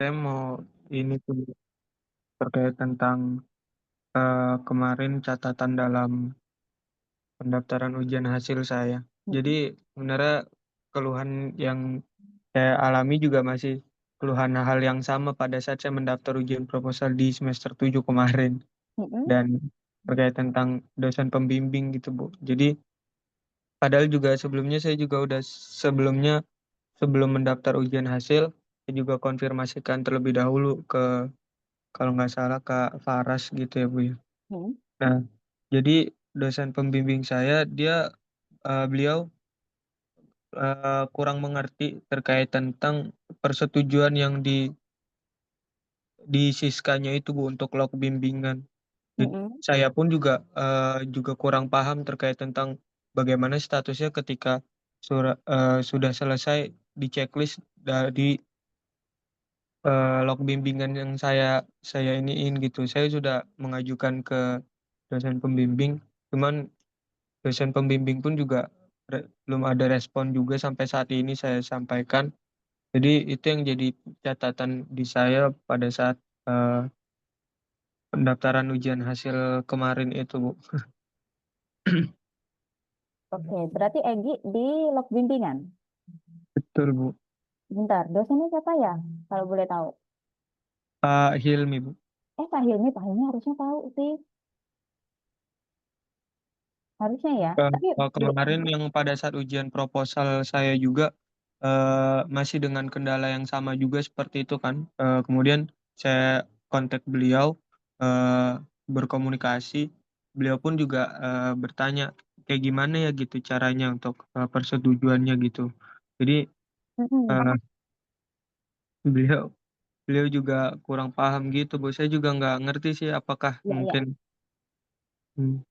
Saya mau ini tuh terkait tentang kemarin catatan dalam pendaftaran ujian hasil saya. Mm-mm. Jadi sebenarnya keluhan yang saya alami juga masih keluhan hal yang sama pada saat saya mendaftar ujian proposal di semester 7 kemarin Mm-mm. dan terkait tentang dosen pembimbing gitu, Bu. Jadi padahal juga sebelumnya saya juga udah sebelumnya sebelum mendaftar ujian hasil saya juga konfirmasikan terlebih dahulu ke kalau nggak salah Kak Faras gitu ya, Bu ya. Mm-mm. Nah, jadi dosen pembimbing saya beliau kurang mengerti terkait tentang persetujuan yang di Siskanya itu, Bu, untuk log bimbingan. Jadi, Mm-mm. saya pun juga kurang paham terkait tentang bagaimana statusnya ketika sudah selesai di checklist dari log bimbingan yang saya iniin gitu. Saya sudah mengajukan ke dosen pembimbing, cuman dosen pembimbing pun juga belum ada respon juga sampai saat ini saya sampaikan. Jadi itu yang jadi catatan di saya pada saat eh, pendaftaran ujian hasil kemarin itu, Bu. Oke, berarti Egi di log bimbingan. Betul, Bu. Bentar, dosennya siapa ya? Kalau boleh tahu. Pak Hilmi, Bu. Pak Hilmi harusnya tahu sih. Harusnya ya. Tapi Kemarin yang pada saat ujian proposal saya juga masih dengan kendala yang sama juga seperti itu kan. Kemudian saya kontak beliau, eh, berkomunikasi. Beliau pun juga bertanya kayak gimana ya gitu caranya untuk persetujuannya gitu. Jadi mm-mm. eh, beliau beliau juga kurang paham gitu, Bu. Saya juga nggak ngerti sih apakah Ya, ya. mungkin. Hmm,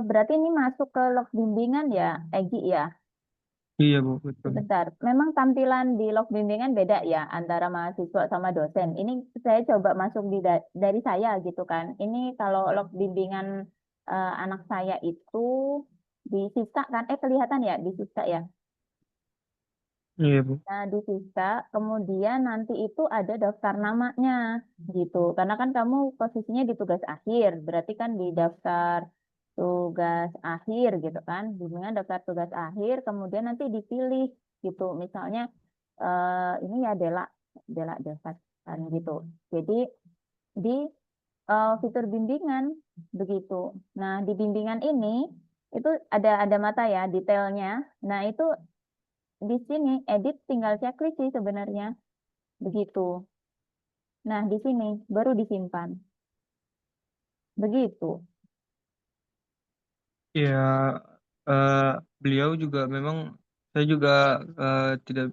Berarti ini masuk ke log bimbingan ya, Egi ya. iya, Bu, betul. Sebentar, memang tampilan di log bimbingan beda ya antara mahasiswa sama dosen. Ini saya coba masuk dari saya gitu kan. Ini kalau log bimbingan anak saya itu di Siska kan, kelihatan ya di Siska ya. Iya, Bu. Nah, di Siska, kemudian nanti itu ada daftar namanya gitu. Karena kan kamu posisinya di tugas akhir, berarti kan di daftar tugas akhir gitu kan. Bimbingan daftar tugas akhir, kemudian nanti dipilih gitu. Misalnya ini ya Dela, Dela daftar kan gitu. Jadi di fitur bimbingan begitu. Nah, di bimbingan ini itu ada mata ya detailnya. Nah, itu di sini edit tinggal checklist sih sebenarnya begitu. Nah, di sini baru disimpan. Begitu. Ya, eh, beliau juga memang saya juga tidak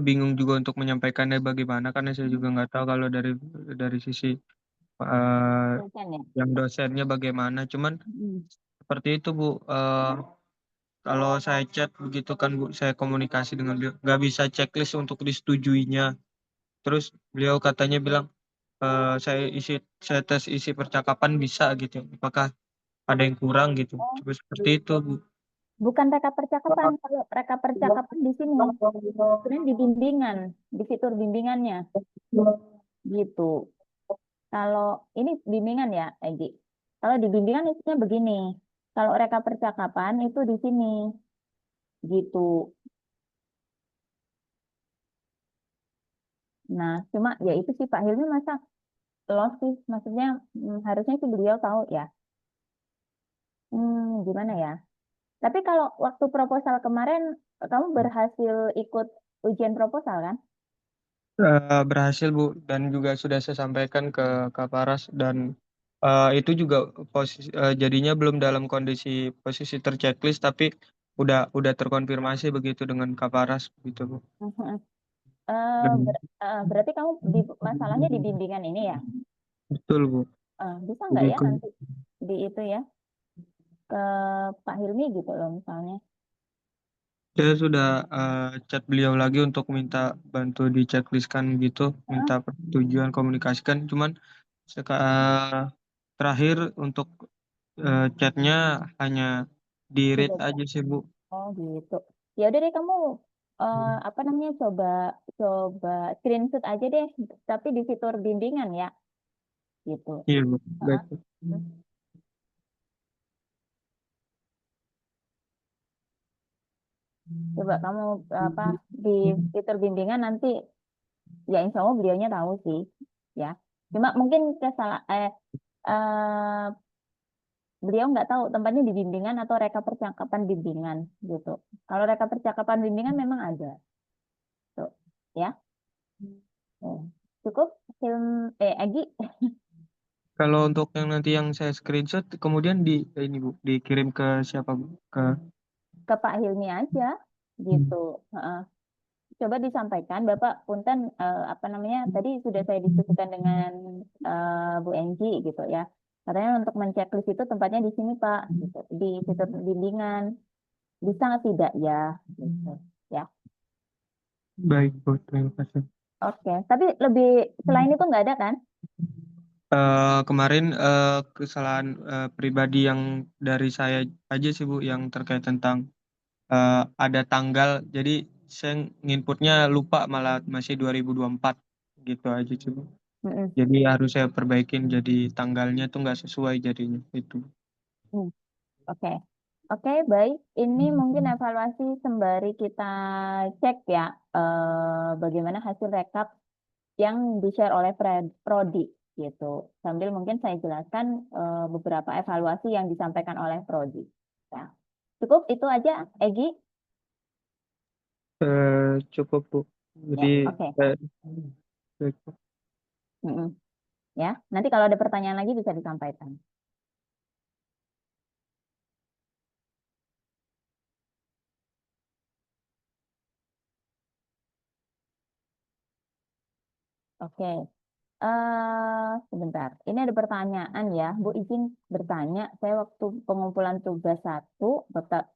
bingung juga untuk menyampaikannya bagaimana karena saya juga nggak tahu kalau dari sisi eh, Dosen ya. yang dosennya bagaimana. Cuman Mm. seperti itu, Bu. Kalau saya chat begitu kan, Bu, saya komunikasi dengan beliau nggak bisa checklist untuk disetujuinya. Terus beliau katanya bilang saya tes isi percakapan bisa gitu. Apakah ada yang kurang gitu? Oh, Coba seperti itu, Bu. bukan reka percakapan. Kalau reka percakapan di sini, sebenarnya di bimbingan, di fitur bimbingannya, gitu. Kalau ini bimbingan ya, Egi. Kalau di bimbingan isinya begini. Kalau reka percakapan itu di sini, gitu. Nah, cuma ya itu sih Pak Hilmi masa lost sih, maksudnya harusnya sih beliau tahu ya. Gimana ya? Tapi kalau waktu proposal kemarin, kamu berhasil ikut ujian proposal kan? Berhasil, Bu, dan juga sudah saya sampaikan ke Kak Paras dan itu juga jadinya belum dalam kondisi posisi terchecklist tapi udah terkonfirmasi begitu dengan Kak Paras gitu, Bu. Dan Berarti kamu masalahnya di bimbingan ini ya? betul, Bu. Bisa nggak Jadi ya nanti di itu ya ke Pak Hilmi gitu loh misalnya. saya sudah chat beliau lagi untuk minta bantu di checklistkan gitu, Heeh, minta persetujuan komunikasikan. Cuman terakhir untuk chatnya hanya di read dibaca. aja sih, Bu. Oh gitu. Ya udah deh kamu apa namanya, coba screenshot aja deh, tapi di fitur bimbingan ya, gitu. Iya, Bu. Baik, Heeh. Bu. Coba kamu apa di fitur bimbingan nanti, ya insya Allah beliaunya tahu sih, ya. Cuma mungkin eh, beliau nggak tahu tempatnya di bimbingan atau reka percakapan bimbingan gitu. Kalau reka percakapan bimbingan memang ada, tuh, ya. Oh. Cukup film Egi Kalau untuk yang nanti yang saya screenshot, kemudian ini Bu, dikirim ke siapa Bu? Ke ke Pak Hilmi aja, gitu. Heeh. Coba disampaikan, Bapak Punten, apa namanya, tadi sudah saya diskusikan dengan Bu Enji gitu ya. Katanya untuk menceklis itu tempatnya di sini Pak, gitu. Di fitur bimbingan. Bisa nggak tidak ya? Gitu. Ya. baik Bu, terima kasih. Oke. Tapi lebih selain itu nggak ada kan? Kemarin kesalahan pribadi yang dari saya aja sih Bu, yang terkait tentang ada tanggal, jadi saya nginputnya lupa malah masih 2024 gitu aja sih Bu. Mm-mm. Jadi harus saya perbaikin, jadi tanggalnya tuh nggak sesuai jadinya itu. Hmm. Oke. Oke, baik. Ini mungkin evaluasi sembari kita cek ya, bagaimana hasil rekap yang di-share oleh Prodi gitu. Sambil mungkin saya jelaskan beberapa evaluasi yang disampaikan oleh Prodi. Ya. Cukup itu aja, Egi. Cukup Bu. Ya, Jadi oke. eh, baik, Bu. Mm-mm. Ya, nanti kalau ada pertanyaan lagi bisa disampaikan. Oke. Sebentar. Ini ada pertanyaan ya. Bu izin bertanya. Saya waktu pengumpulan tugas 1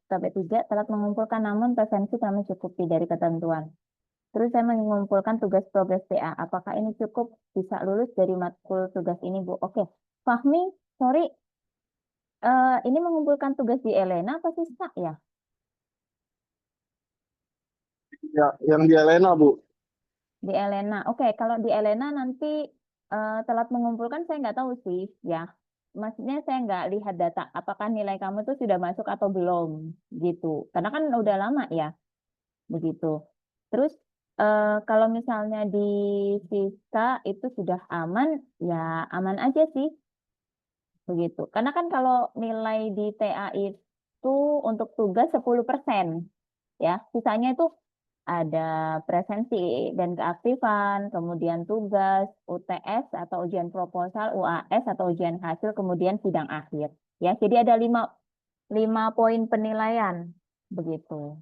sampai 3 telah mengumpulkan namun presensi kami cukupi dari ketentuan. Terus saya mengumpulkan tugas progres TA. Apakah ini cukup bisa lulus dari matkul tugas ini, Bu? Oke. Fahmi, sorry, ini mengumpulkan tugas di Elena apa sisa ya? Ya, yang di Elena, Bu. Di Elena. Oke, kalau di Elena nanti telat mengumpulkan saya nggak tahu sih, ya. Maksudnya saya nggak lihat data. Apakah nilai kamu tuh sudah masuk atau belum, gitu. Karena kan udah lama ya, begitu. Terus kalau misalnya di sisa itu sudah aman, ya aman aja sih. Begitu. Karena kan kalau nilai di TA itu untuk tugas 10%, ya. Sisanya itu ada presensi dan keaktifan, kemudian tugas, UTS atau ujian proposal, UAS atau ujian hasil, kemudian sidang akhir. Ya, jadi ada lima poin penilaian, begitu.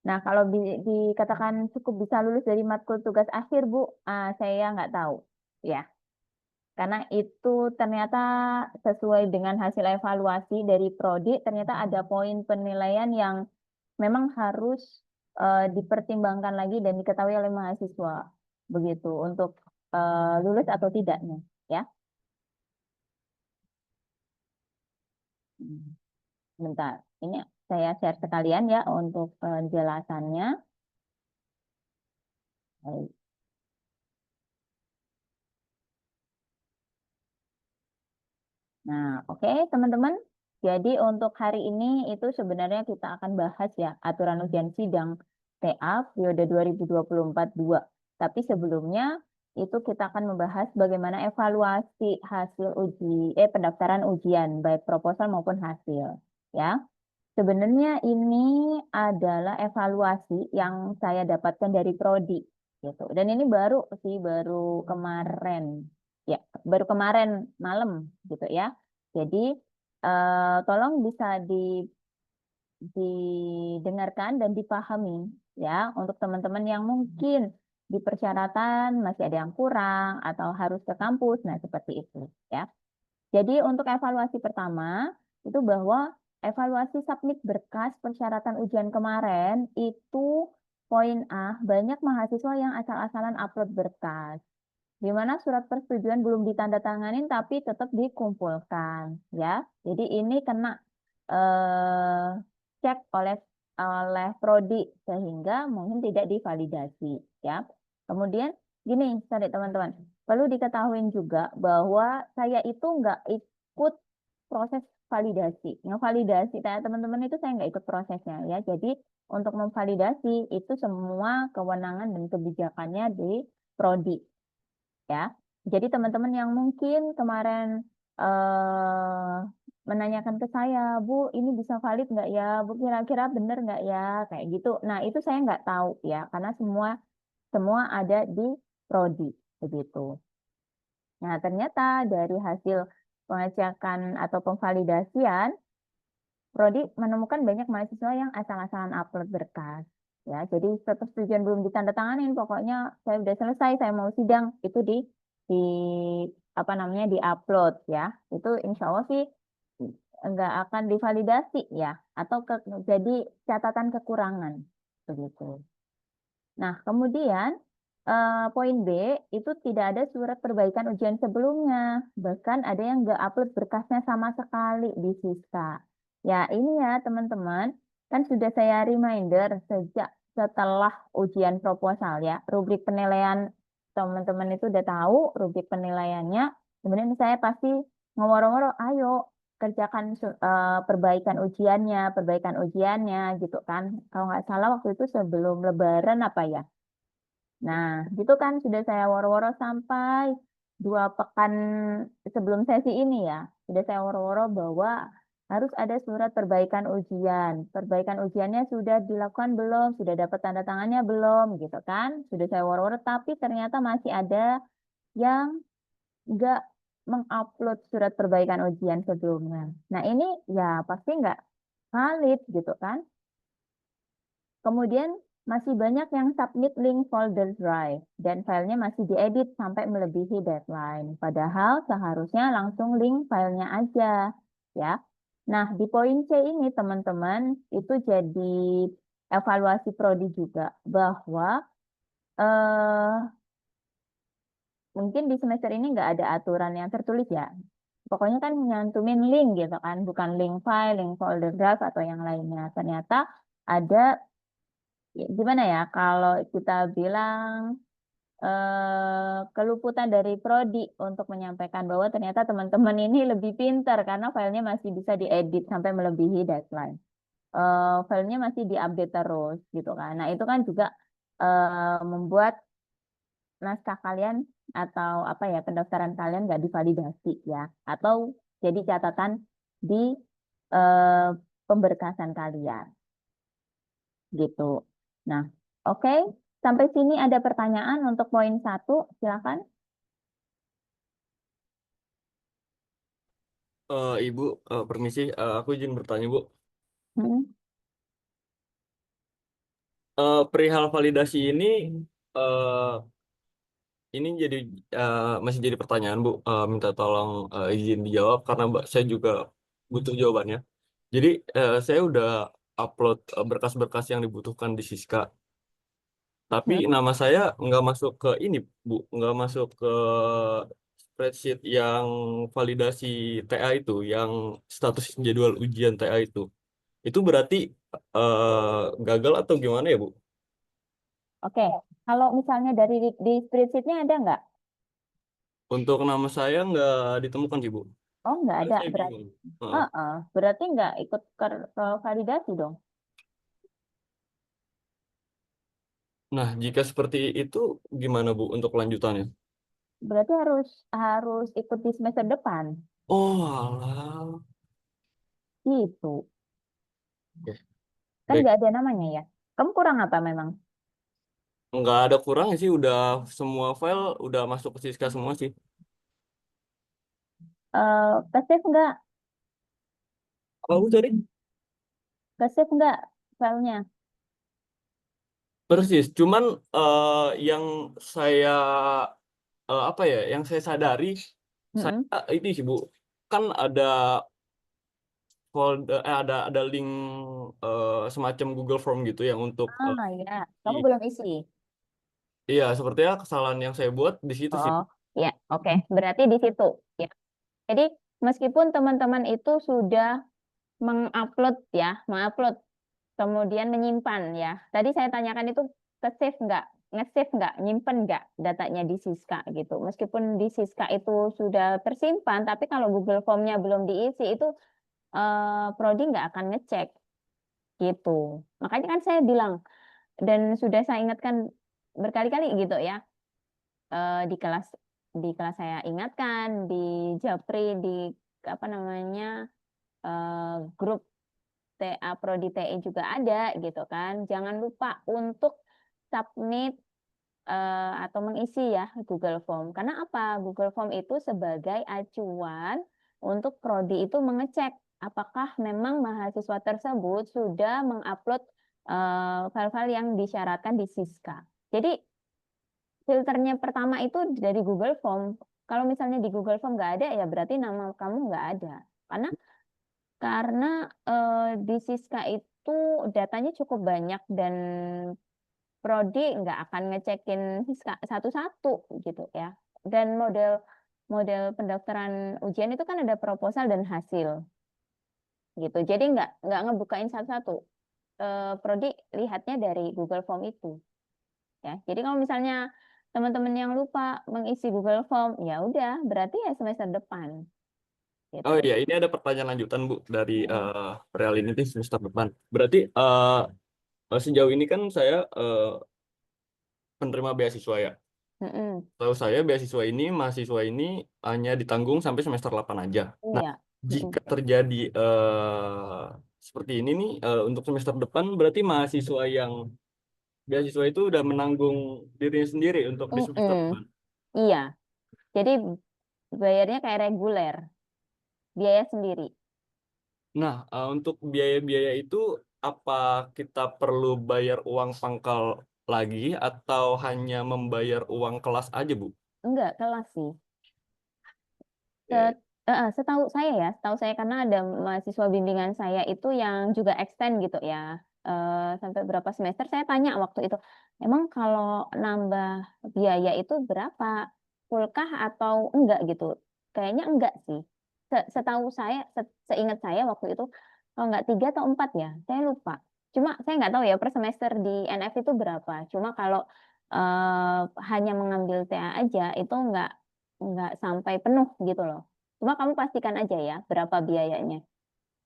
Nah, kalau dikatakan cukup bisa lulus dari matkul tugas akhir, Bu, saya nggak tahu. Ya, karena itu ternyata sesuai dengan hasil evaluasi dari Prodi, ternyata ada poin penilaian yang memang harus dipertimbangkan lagi dan diketahui oleh mahasiswa, begitu, untuk lulus atau tidaknya, ya. Hmm, Bentar, ini saya share sekalian ya untuk penjelasannya. Baik. Nah, oke, teman-teman. Jadi untuk hari ini itu sebenarnya kita akan bahas ya aturan ujian sidang TA periode 2024-2. Tapi sebelumnya itu kita akan membahas bagaimana evaluasi hasil pendaftaran ujian baik proposal maupun hasil, ya. Sebenarnya ini adalah evaluasi yang saya dapatkan dari Prodi gitu. Dan ini baru sih, baru kemarin. Ya, baru kemarin malam gitu ya. Jadi tolong bisa didengarkan dan dipahami ya untuk teman-teman yang mungkin di persyaratan masih ada yang kurang atau harus ke kampus. Nah, seperti itu ya. Jadi untuk evaluasi pertama itu bahwa evaluasi submit berkas persyaratan ujian kemarin itu poin A, banyak mahasiswa yang asal-asalan upload berkas. Di mana surat persetujuan belum ditandatanganin tapi tetap dikumpulkan ya. Jadi ini kena cek oleh oleh prodi sehingga mungkin tidak divalidasi ya. Kemudian gini, sorry teman-teman, perlu diketahui juga bahwa saya itu nggak ikut proses validasi. Ngevalidasi teman-teman itu saya nggak ikut prosesnya ya. Jadi untuk memvalidasi itu semua kewenangan dan kebijakannya di prodi ya. Jadi teman-teman yang mungkin kemarin eh, menanyakan ke saya, Bu, ini bisa valid nggak ya? Bu, kira-kira bener nggak ya? Kayak gitu. Nah, itu saya nggak tahu ya, karena semua ada di prodi begitu. Nah, ternyata dari hasil pengecekan atau pemvalidasian, prodi menemukan banyak mahasiswa yang asal-asalan upload berkas. Ya, jadi persetujuan belum ditandatanganin, pokoknya saya udah selesai, saya mau sidang, itu di apa namanya diupload ya. Itu insya Allah sih nggak akan divalidasi ya, atau jadi catatan kekurangan begitu. Nah, kemudian poin B itu tidak ada surat perbaikan ujian sebelumnya, bahkan ada yang nggak upload berkasnya sama sekali di Siska. Ya, ini ya teman-teman, kan sudah saya reminder sejak setelah ujian proposal ya, rubrik penilaian teman-teman itu udah tahu rubrik penilaiannya. Kemudian saya pasti ngomong-ngomong, ayo kerjakan perbaikan ujiannya gitu kan. Kalau nggak salah waktu itu sebelum Lebaran apa ya. Nah, gitu kan sudah saya woro-woro sampai 2 pekan sebelum sesi ini ya. Sudah saya woro-woro bahwa harus ada surat perbaikan ujian. Perbaikan ujiannya sudah dilakukan belum? Sudah dapat tanda tangannya belum? Gitu kan. Sudah saya woro-woro, tapi ternyata masih ada yang nggak mengupload surat perbaikan ujian sebelumnya. Nah, ini ya pasti nggak valid gitu kan. Kemudian masih banyak yang submit link folder drive dan filenya masih diedit sampai melebihi deadline. Padahal seharusnya langsung link filenya aja ya. Nah, di poin C ini teman-teman itu jadi evaluasi prodi juga bahwa eh, mungkin di semester ini nggak ada aturan yang tertulis ya. Pokoknya kan nyantumin link gitu kan, bukan link file, link folder drive atau yang lainnya. Ternyata ada gimana ya kalau kita bilang keluputan dari prodi untuk menyampaikan bahwa ternyata teman-teman ini lebih pintar karena filenya masih bisa diedit sampai melebihi deadline. Filenya masih diupdate terus gitu kan. Nah, itu kan juga membuat naskah kalian atau apa ya pendaftaran kalian nggak divalidasi ya, atau jadi catatan di eh, pemberkasan kalian gitu. Nah, oke, sampai sini ada pertanyaan untuk poin 1, silakan. Ibu, permisi, aku izin bertanya, Bu. Hmm. Perihal validasi eh, ini jadi masih jadi pertanyaan, Bu. Minta tolong izin dijawab karena saya juga butuh jawabannya. Jadi saya udah upload berkas-berkas yang dibutuhkan di Siska, tapi Hmm. nama saya nggak masuk ke ini, Bu, nggak masuk ke spreadsheet yang validasi TA itu, yang status jadwal ujian TA itu. Itu berarti gagal atau gimana ya, Bu? Oke, kalau misalnya dari di spreadsheet-nya ada nggak? Untuk nama saya nggak ditemukan sih, Bu. Oh, nggak ada. Saya Berarti, bingung. Heeh. berarti nggak ikut ke validasi dong. Nah, jika seperti itu, gimana, Bu, untuk kelanjutannya? Berarti harus harus ikut di semester depan. Oh, alah. Gitu. Oke, Kan baik. nggak ada namanya ya. Kamu kurang apa memang? Nggak ada kurangnya sih, udah semua file udah masuk ke Siska semua sih. Ke save nggak? Apa, Bu, tadi? Ke save nggak filenya? Persis, cuman yang saya apa ya, yang saya sadari, saya Mm-mm. ini sih, Bu, kan ada folder, ada link semacam Google Form gitu yang untuk Ah ya, kamu belum isi. iya, sepertinya kesalahan yang saya buat di situ sih. Oh, ya, oke. Berarti di situ. Ya. Jadi meskipun teman-teman itu sudah mengupload ya, mengupload kemudian menyimpan ya. Tadi saya tanyakan itu ke-save nggak, nge-save nggak, nyimpen nggak datanya di Siska gitu. Meskipun di Siska itu sudah tersimpan, tapi kalau Google Form-nya belum diisi itu Prodi nggak akan ngecek gitu. Makanya kan saya bilang dan sudah saya ingatkan berkali-kali gitu ya di kelas saya ingatkan di Japri di apa namanya grup TA Prodi TI juga ada gitu kan. Jangan lupa untuk submit atau mengisi ya Google Form. Karena apa? Google Form itu sebagai acuan untuk Prodi itu mengecek apakah memang mahasiswa tersebut sudah mengupload file-file yang disyaratkan di Siska. Jadi filternya pertama itu dari Google Form. Kalau misalnya di Google Form nggak ada ya berarti nama kamu nggak ada. Karena di Siska itu datanya cukup banyak dan Prodi nggak akan ngecekin Siska satu-satu gitu ya. Dan model pendaftaran ujian itu kan ada proposal dan hasil gitu. Jadi nggak ngebukain satu-satu. Prodi lihatnya dari Google Form itu ya. Jadi kalau misalnya teman-teman yang lupa mengisi Google Form, ya udah berarti ya semester depan gitu. Oh iya, ini ada pertanyaan lanjutan Bu dari real ini semester depan. Berarti sejauh ini kan saya penerima beasiswa ya. Mm-mm. Tahu saya mahasiswa ini hanya ditanggung sampai semester 8 aja. Nah, Iya. jika terjadi seperti ini nih untuk semester depan berarti mahasiswa yang beasiswa itu udah menanggung dirinya sendiri untuk di semester Mm-mm. depan. Iya. Jadi bayarnya kayak reguler, biaya sendiri. Nah, untuk biaya-biaya itu apa kita perlu bayar uang pangkal lagi atau hanya membayar uang kelas aja, Bu? Enggak, kelas sih. Oke. Setahu saya ya, setahu saya karena ada mahasiswa bimbingan saya itu yang juga extend gitu ya. Sampai berapa semester saya tanya waktu itu, emang kalau nambah biaya itu berapa? Fullkah atau enggak gitu? Kayaknya enggak sih. Setahu saya, seingat saya waktu itu, kalau enggak 3 atau 4 ya, saya lupa. Cuma saya nggak tahu ya per semester di NF itu berapa. Cuma kalau hanya mengambil TA aja itu enggak sampai penuh gitu loh. Cuma kamu pastikan aja ya berapa biayanya.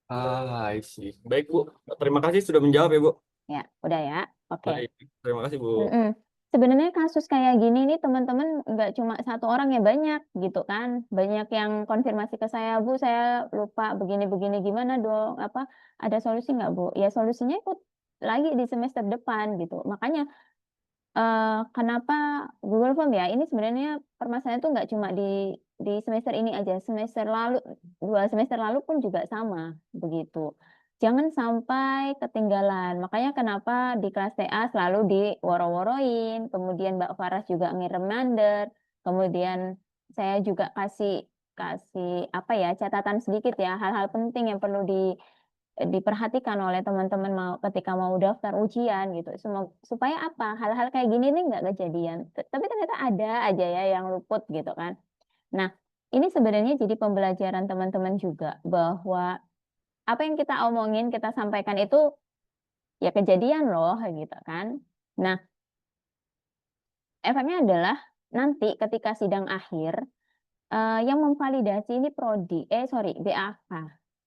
I see. Baik, Bu. Terima kasih sudah menjawab ya, Bu. Ya, udah ya. Oke. Baik, terima kasih, Bu. Mm-mm. Sebenarnya kasus kayak gini nih teman-teman nggak cuma satu orang ya banyak gitu kan. Banyak yang konfirmasi ke saya, Bu, saya lupa begini-begini gimana dong? Apa ada solusi nggak, Bu? Ya solusinya ikut lagi di semester depan gitu. Makanya kenapa Google Form ya? Ini sebenarnya permasalahan itu nggak cuma di semester ini aja, semester lalu, 2 semester lalu pun juga sama begitu. Jangan sampai ketinggalan. Makanya kenapa di kelas TA selalu diworo-woroin, kemudian Mbak Faras juga ngirim reminder, kemudian saya juga kasih kasih apa ya catatan sedikit ya hal-hal penting yang perlu diperhatikan oleh teman-teman ketika mau daftar ujian gitu. Supaya apa? Hal-hal kayak gini nih nggak kejadian. Tapi ternyata ada aja ya yang luput gitu kan. Nah, ini sebenarnya jadi pembelajaran teman-teman juga bahwa apa yang kita omongin, kita sampaikan itu ya kejadian loh gitu kan. Nah, efeknya adalah nanti ketika sidang akhir yang memvalidasi ini BAK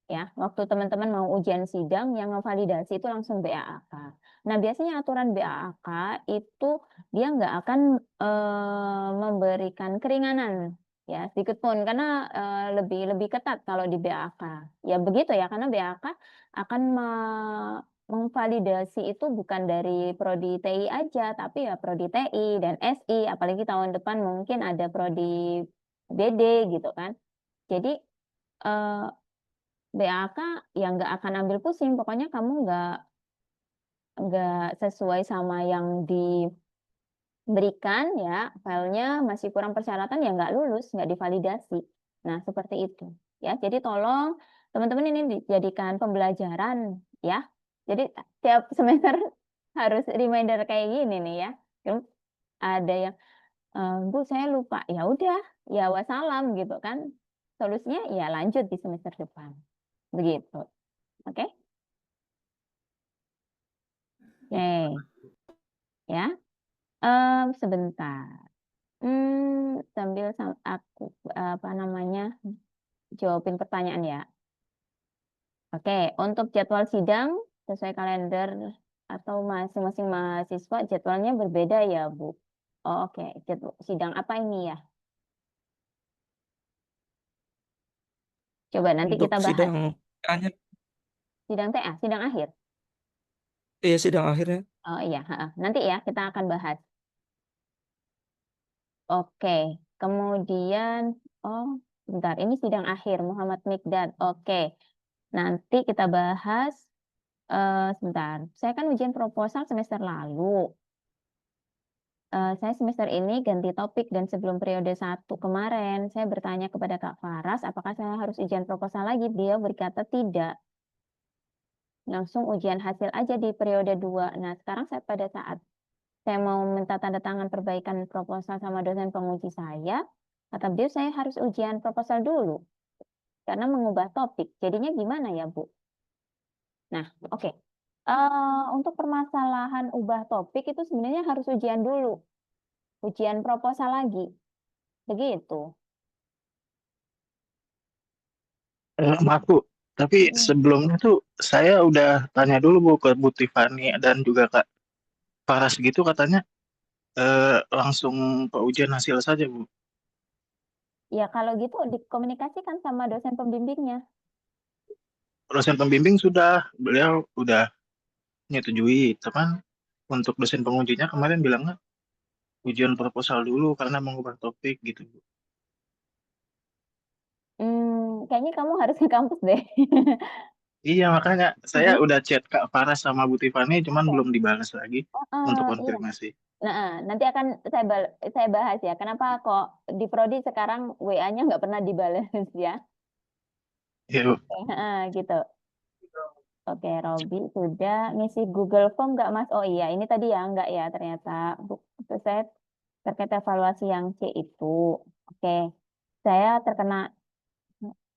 ya. Waktu teman-teman mau ujian sidang yang memvalidasi itu langsung BAK. Nah, biasanya aturan BAK itu dia nggak akan memberikan keringanan ya sedikit pun karena lebih ketat kalau di BAK. Ya begitu ya karena BAK akan memvalidasi itu bukan dari prodi TI aja tapi ya prodi TI dan SI apalagi tahun depan mungkin ada prodi BD gitu kan. Jadi BAK yang nggak akan ambil pusing, pokoknya kamu nggak sesuai sama yang diberikan ya, filenya masih kurang persyaratan ya nggak lulus, nggak divalidasi. Nah seperti itu ya. Jadi tolong teman-teman ini dijadikan pembelajaran ya. Jadi tiap semester harus reminder kayak gini nih ya. Ada yang Bu saya lupa, ya udah, ya wassalam gitu kan. Solusinya ya lanjut di semester depan. Begitu. Oke? Oke, ya. Sebentar. Sambil aku jawabin pertanyaan ya. Oke, untuk jadwal sidang sesuai kalender atau masing-masing mahasiswa jadwalnya berbeda ya, Bu? Oh, oke. Jadwal sidang apa ini ya? Coba nanti Untuk kita bahas. sidang TA-nya, Sidang TA, sidang akhir. iya sidang akhirnya. Oh iya, nanti ya kita akan bahas. Oke, kemudian, oh bentar, ini sidang akhir Muhammad Mikdad. Oke, nanti kita bahas. Sebentar, saya kan ujian proposal semester lalu. Saya semester ini ganti topik dan sebelum periode 1 kemarin, saya bertanya kepada Kak Faras, apakah saya harus ujian proposal lagi? Dia berkata tidak. Langsung ujian hasil aja di periode 2. Nah, sekarang pada saat saya mau minta tanda tangan perbaikan proposal sama dosen penguji saya, kata beliau saya harus ujian proposal dulu karena mengubah topik. Jadinya gimana ya, Bu? Nah, oke. Untuk permasalahan ubah topik itu sebenarnya harus ujian dulu. Ujian proposal lagi. Begitu. Maaf Bu, tapi Mm. sebelumnya tuh saya udah tanya dulu Bu ke Bu Tiffany dan juga Kak Faras gitu katanya langsung ke ujian hasil saja Bu. Ya, kalau gitu dikomunikasikan sama dosen pembimbingnya. Dosen pembimbing sudah, beliau udah menyetujui, teman untuk dosen pengujinya kemarin bilangnya ujian proposal dulu karena mengubah topik gitu Bu. Kayaknya kamu harus ke kampus deh. Iya makanya saya udah chat Kak Faras sama Bu Tiffany cuman Oke. belum dibalas lagi untuk Iya. konfirmasi. Nah, nanti akan saya bahas ya. Kenapa kok di Prodi sekarang WA-nya nggak pernah dibalas ya? Iya Bu. Gitu. Oke, Robi sudah ngisi Google Form nggak Mas? Oh iya, ini tadi ya nggak ya ternyata. Terus saya terkait evaluasi yang C itu. Oke, saya terkena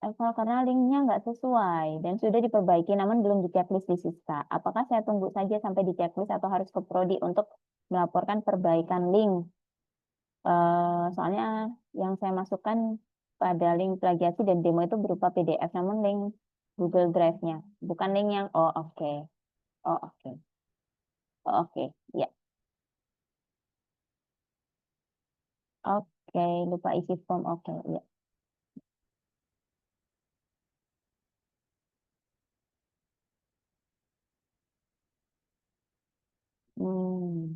eval karena linknya nggak sesuai dan sudah diperbaiki namun belum di checklist di Siska. Apakah saya tunggu saja sampai di checklist atau harus ke Prodi untuk melaporkan perbaikan link? Soalnya yang saya masukkan pada link plagiasi dan demo itu berupa PDF, namun link Google Drive-nya, bukan link yang, oh oke, oh oke, oh oke, ya, oke, lupa isi form, oke, ya. Hmm,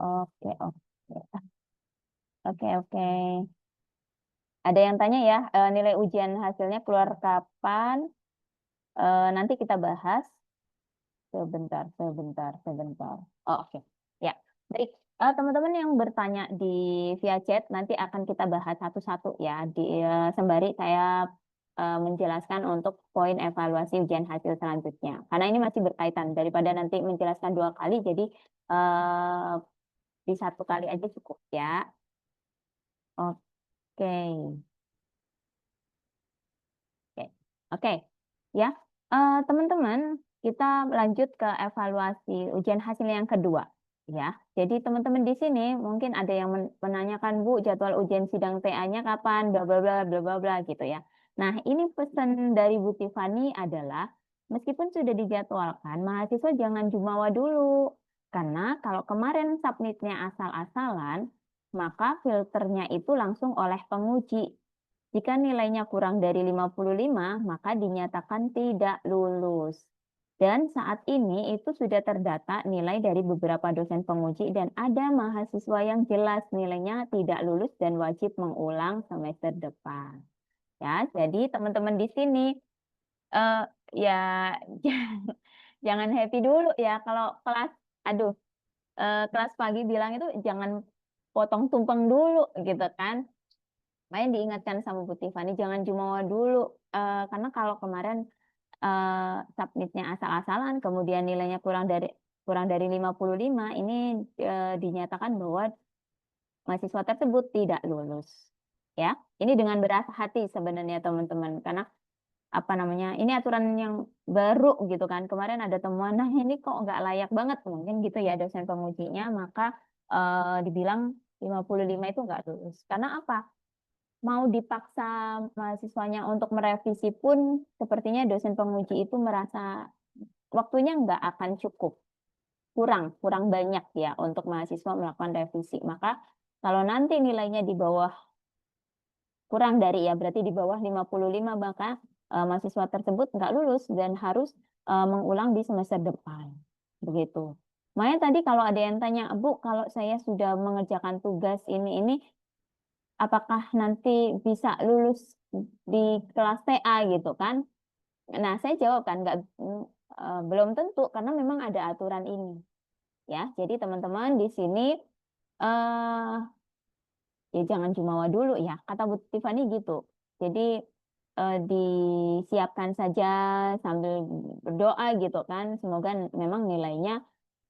oke, oke, oke, oke. Ada yang tanya ya, nilai ujian hasilnya keluar kapan? Nanti kita bahas. Sebentar, sebentar, sebentar. Oh, oke. Ya, baik. Teman-teman yang bertanya di via chat nanti akan kita bahas satu-satu ya. Sembari saya menjelaskan untuk poin evaluasi ujian hasil selanjutnya. Karena ini masih berkaitan daripada nanti menjelaskan 2 kali, jadi eh, di 1 kali aja cukup ya. Oke. Oke, oke, ya, teman-teman, kita lanjut ke evaluasi ujian hasil yang kedua, ya. Jadi teman-teman di sini mungkin ada yang menanyakan, Bu, jadwal ujian sidang TA-nya kapan, bla bla bla bla bla bla gitu ya. Nah, ini pesan dari Bu Tiffany adalah meskipun sudah dijadwalkan, mahasiswa jangan jumawa dulu. Karena kalau kemarin submitnya asal-asalan, maka filternya itu langsung oleh penguji. Jika nilainya kurang dari 55, maka dinyatakan tidak lulus. Dan saat ini itu sudah terdata nilai dari beberapa dosen penguji dan ada mahasiswa yang jelas nilainya tidak lulus dan wajib mengulang semester depan. Ya, jadi teman-teman di sini ya jangan happy dulu ya kalau kelas, aduh, kelas pagi bilang itu jangan potong tumpeng dulu gitu kan. Makanya diingatkan sama Bu Tiffany jangan jumawa dulu. Karena kalau kemarin submitnya asal-asalan kemudian nilainya kurang dari 55 ini dinyatakan bahwa mahasiswa tersebut tidak lulus. Ya, ini dengan berat hati sebenarnya teman-teman karena apa namanya, ini aturan yang baru gitu kan. Kemarin ada temuan, nah ini kok nggak layak banget mungkin gitu ya dosen pengujinya, maka dibilang 55 itu nggak lulus. Karena apa? Mau dipaksa mahasiswanya untuk merevisi pun sepertinya dosen penguji itu merasa waktunya nggak akan cukup, kurang banyak ya untuk mahasiswa melakukan revisi. Maka kalau nanti nilainya di bawah, kurang dari ya, berarti di bawah 55, maka mahasiswa tersebut nggak lulus dan harus mengulang di semester depan. Begitu. Makanya tadi kalau ada yang tanya, Bu, kalau saya sudah mengerjakan tugas ini, apakah nanti bisa lulus di kelas TA gitu kan? Nah, saya jawab kan belum tentu karena memang ada aturan ini. Ya, jadi teman-teman di sini ya jangan jumawa dulu ya, kata Bu Tiffany gitu. Jadi disiapkan saja sambil berdoa gitu kan, semoga memang nilainya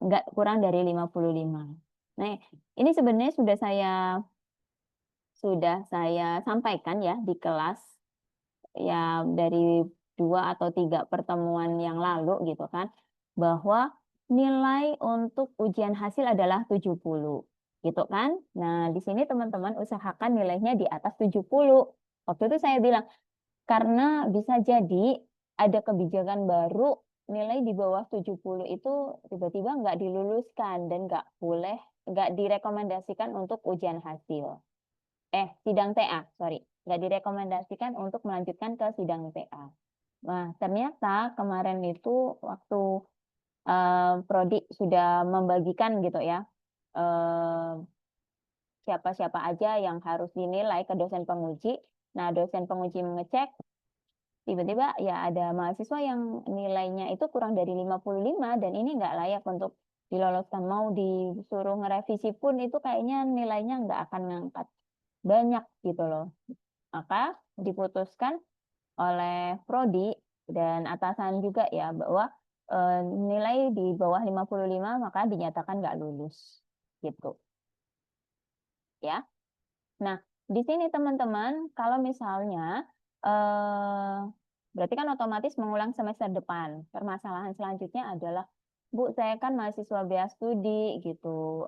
nggak kurang dari 55. Nah, ini sebenarnya sudah saya sampaikan ya di kelas ya dari 2 atau 3 pertemuan yang lalu gitu kan, bahwa nilai untuk ujian hasil adalah 70 gitu kan. Nah, di sini teman-teman usahakan nilainya di atas 70. Waktu itu saya bilang karena bisa jadi ada kebijakan baru nilai di bawah 70 itu tiba-tiba nggak diluluskan dan nggak direkomendasikan untuk ujian hasil. Sidang TA, sorry. Nggak direkomendasikan untuk melanjutkan ke sidang TA. Nah, ternyata kemarin itu waktu Prodi sudah membagikan gitu ya, siapa-siapa aja yang harus dinilai ke dosen penguji. Nah, dosen penguji mengecek, tiba-tiba ya ada mahasiswa yang nilainya itu kurang dari 55 dan ini nggak layak untuk diloloskan. Mau disuruh ngerevisi pun itu kayaknya nilainya nggak akan ngangkat banyak gitu loh. Maka diputuskan oleh Prodi dan atasan juga ya bahwa nilai di bawah 55 maka dinyatakan nggak lulus gitu ya. Nah, di sini teman-teman kalau misalnya berarti kan otomatis mengulang semester depan. Permasalahan selanjutnya adalah, Bu, saya kan mahasiswa biaya studi gitu.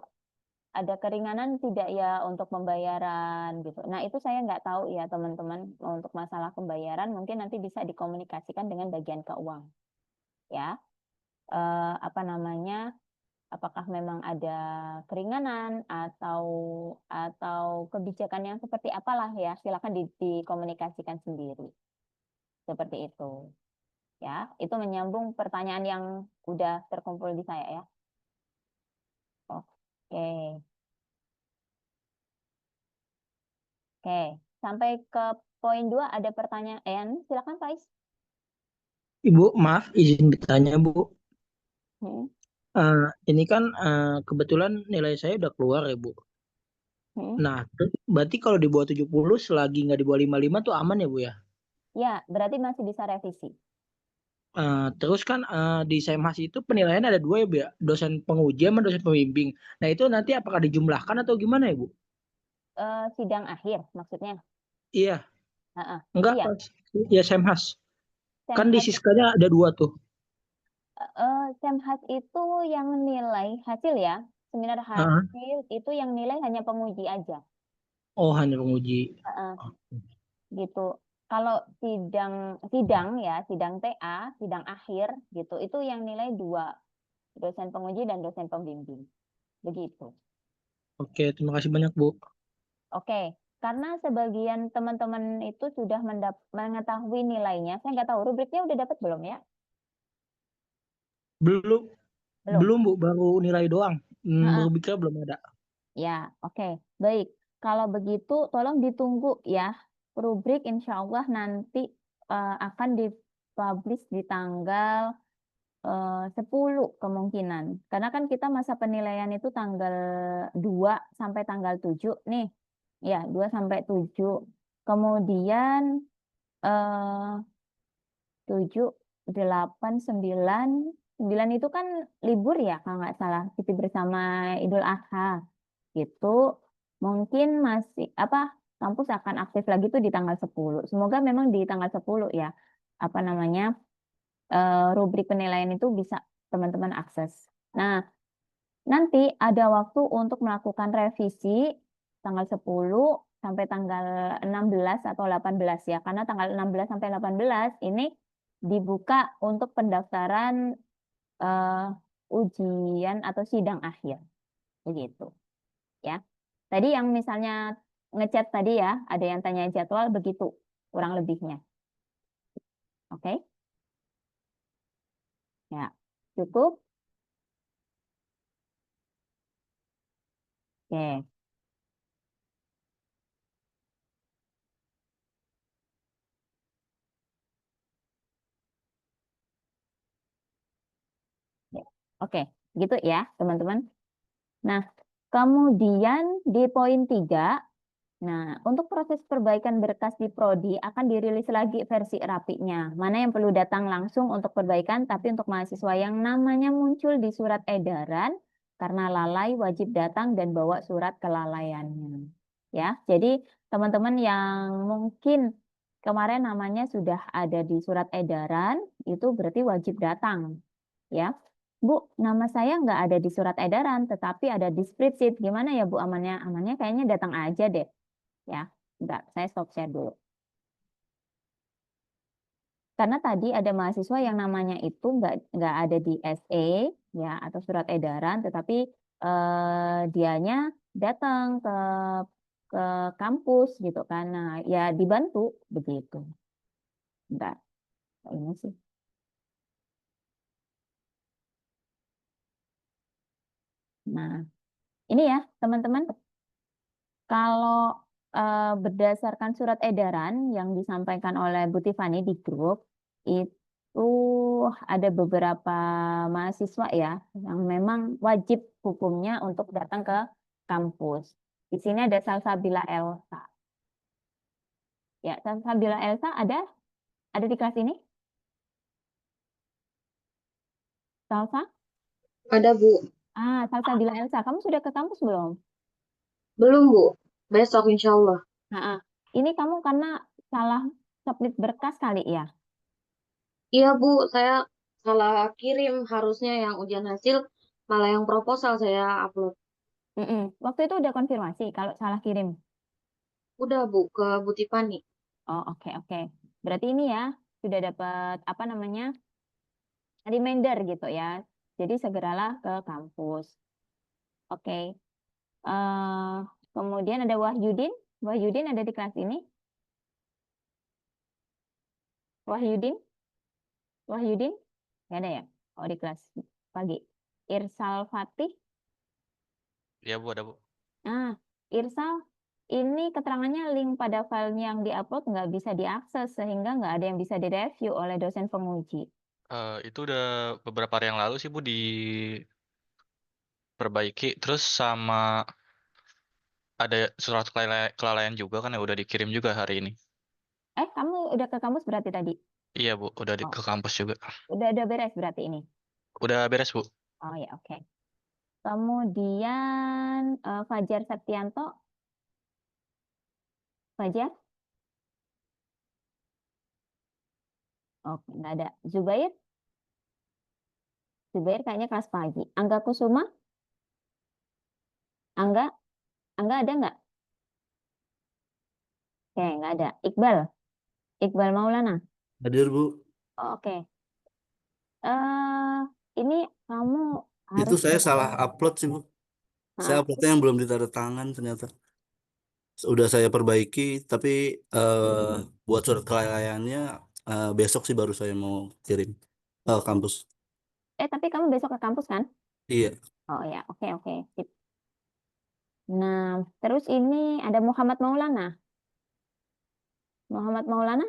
Ada keringanan tidak ya untuk pembayaran gitu. Nah, itu saya nggak tahu ya teman-teman, untuk masalah pembayaran mungkin nanti bisa dikomunikasikan dengan bagian keuangan ya. Apa namanya? Apakah memang ada keringanan atau kebijakan yang seperti apalah ya, silakan dikomunikasikan sendiri. Seperti itu. Ya, itu menyambung pertanyaan yang udah terkumpul di saya ya. Oke. Oke, sampai ke poin 2 ada pertanyaan. Silakan Faiz. Ibu, maaf izin bertanya, Bu. Hmm, Ini kan kebetulan nilai saya udah keluar ya, Bu. hmm. Nah, berarti kalau di bawah 70 selagi nggak di bawah 55 tuh aman ya, Bu ya? Ya, berarti masih bisa revisi. Terus kan di SEMAS itu penilaian ada 2 ya, Bu ya? Dosen penguji sama dosen pembimbing. Nah, itu nanti apakah dijumlahkan atau gimana ya, Bu? Sidang akhir maksudnya. Iya, Heeh. enggak Iya, pas. Ya SEMAS. Kan di Semhas, Siskanya ada 2 tuh. Semhas itu yang nilai hasil ya. Seminar Ah, hasil itu yang nilai hanya penguji aja. oh, hanya penguji. Heeh, Oh, gitu. Kalau sidang ya, sidang TA, sidang akhir gitu, itu yang nilai 2, dosen penguji dan dosen pembimbing. Begitu. Oke, terima kasih banyak, Bu. Oke, karena sebagian teman-teman itu sudah mengetahui nilainya, saya nggak tahu rubriknya udah dapat belum ya? Belum, Belum. belum Bu, baru nilai doang. Heeh. Rubriknya belum ada. Ya, oke, baik. Kalau begitu, tolong ditunggu ya. Rubrik insya Allah nanti akan dipublish di tanggal 10 kemungkinan. Karena kan kita masa penilaian itu tanggal 2 sampai tanggal 7 nih. Ya, 2 sampai 7. Kemudian 7, 8, 9. 9 itu kan libur ya kalau nggak salah. Cuti bersama Idul Adha. Gitu. Mungkin masih kampus akan aktif lagi tuh di tanggal 10. Semoga memang di tanggal 10 ya. apa namanya rubrik penilaian itu bisa teman-teman akses. Nah, nanti ada waktu untuk melakukan revisi tanggal 10 sampai tanggal 16 atau 18 ya. Karena tanggal 16 sampai 18 ini dibuka untuk pendaftaran ujian atau sidang akhir. Begitu. Ya. Tadi yang misalnya ngechat tadi ya, ada yang tanya jadwal begitu kurang lebihnya. Oke? Ya. Cukup? Oke. Oke, gitu ya teman-teman. Nah, kemudian di poin 3, nah untuk proses perbaikan berkas di Prodi akan dirilis lagi versi rapinya. Mana yang perlu datang langsung untuk perbaikan, tapi untuk mahasiswa yang namanya muncul di surat edaran, karena lalai wajib datang dan bawa surat kelalaiannya. Ya, jadi teman-teman yang mungkin kemarin namanya sudah ada di surat edaran, itu berarti wajib datang. Ya, Bu, nama saya nggak ada di surat edaran, tetapi ada di spreadsheet. Gimana ya Bu amannya? Amannya kayaknya datang aja deh. Ya, enggak, saya stop share dulu. Karena tadi ada mahasiswa yang namanya itu nggak ada di SE ya atau surat edaran, tetapi dianya datang ke kampus gitu kan. Nah, ya dibantu begitu. Enggak, ini sih. Nah, ini ya teman-teman. Kalau berdasarkan surat edaran yang disampaikan oleh Bu Tiffany di grup, itu ada beberapa mahasiswa ya yang memang wajib hukumnya untuk datang ke kampus. Di sini ada Salsabila Elsa. Ya, Salsabila Elsa ada di kelas ini? Salsa? Ada, Bu. Salsabila Elsa, kamu sudah ke kampus belum? Belum, Bu. Besok insya Allah. Nah, ini kamu karena salah submit berkas kali ya? Iya, Bu. Saya salah kirim. Harusnya yang ujian hasil, malah yang proposal saya upload. Waktu itu udah konfirmasi kalau salah kirim. Udah, Bu, ke Bu Tiffany. Oh, oke. Berarti ini ya sudah dapat apa namanya reminder gitu ya. Jadi segeralah ke kampus. Oke. Kemudian ada Wahyudin. Wahyudin ada di kelas ini. Wahyudin? Nggak ada ya? Oh, di kelas pagi. Irsal Fatih. Ya Bu, ada Bu. Irsal, ini keterangannya link pada filenya yang diupload nggak bisa diakses sehingga nggak ada yang bisa direview oleh dosen penguji. Itu udah beberapa hari yang lalu sih Bu diperbaiki. Terus sama ada surat kelalaian juga kan yang udah dikirim juga hari ini. Kamu udah ke kampus berarti tadi? Iya Bu, udah ke kampus juga. Udah beres berarti ini? Udah beres Bu. Oh ya, oke. Kemudian Fajar Septianto. Fajar? Oke, nggak ada. Zubair? Zubair kayaknya kelas pagi. Angga Kusuma? Angga ada nggak? Oke, nggak ada. Iqbal Maulana? Hadir, Bu. Oh, oke. Ini kamu Itu harus saya salah upload sih, Bu. Saya uploadnya yang belum ditanda tangan ternyata. Udah saya perbaiki, tapi buat surat kelalaiannya besok sih baru saya mau kirim ke kampus. tapi kamu besok ke kampus kan? Iya. Oh ya, oke. Sip. Nah, terus ini ada Muhammad Maulana. Muhammad Maulana?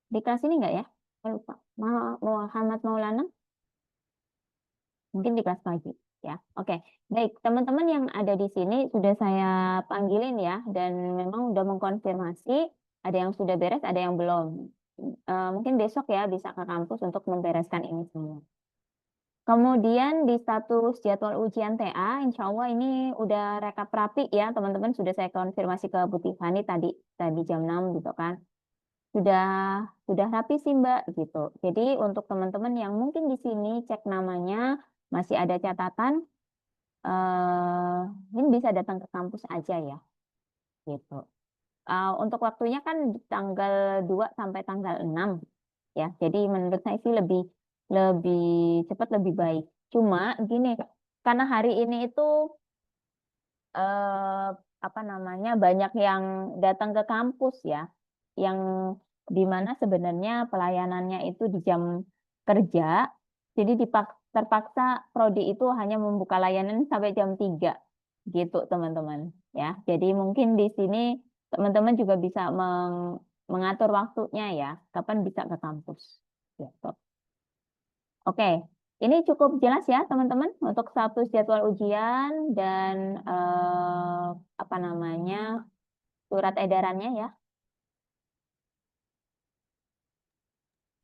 Di kelas ini nggak ya? Saya lupa. Muhammad Maulana? Mungkin di kelas pagi. Ya, oke. Baik, teman-teman yang ada di sini sudah saya panggilin ya, dan memang sudah mengkonfirmasi. Ada yang sudah beres, ada yang belum. Mungkin besok ya bisa ke kampus untuk membereskan ini semua. Kemudian di status jadwal ujian TA, insya Allah ini udah rekap rapi ya teman-teman, sudah saya konfirmasi ke Bu Tiffany tadi jam 6 gitu kan. sudah rapi sih Mbak gitu. Jadi untuk teman-teman yang mungkin di sini cek namanya masih ada catatan, ini bisa datang ke kampus aja ya gitu. Untuk waktunya kan di tanggal 2 sampai tanggal 6 ya. Jadi menurut saya sih lebih lebih cepat lebih baik. Cuma gini, karena hari ini itu apa namanya banyak yang datang ke kampus ya, yang dimana sebenarnya pelayanannya itu di jam kerja, jadi terpaksa prodi itu hanya membuka layanan sampai jam 3 gitu teman-teman ya. Jadi mungkin di sini teman-teman juga bisa mengatur waktunya ya, kapan bisa ke kampus. Gitu. Oke, ini cukup jelas ya teman-teman untuk status jadwal ujian dan apa namanya surat edarannya ya.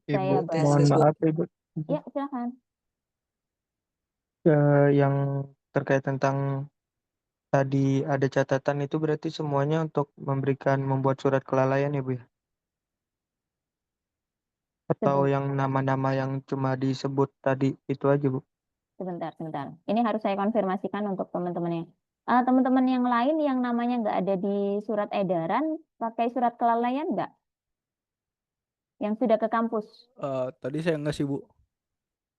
Saya Ibu, Tes, mohon tes, Bu. maaf Ibu. ya silakan. Yang terkait tentang tadi ada catatan itu berarti semuanya untuk membuat surat kelalaian ya Bu ya? Atau Sebentar, yang nama-nama yang cuma disebut tadi itu aja Bu? sebentar. Ini harus saya konfirmasikan untuk teman-temannya. Teman-teman yang lain yang namanya nggak ada di surat edaran, pakai surat kelalaian nggak? Yang sudah ke kampus? Tadi saya enggak sih, Bu.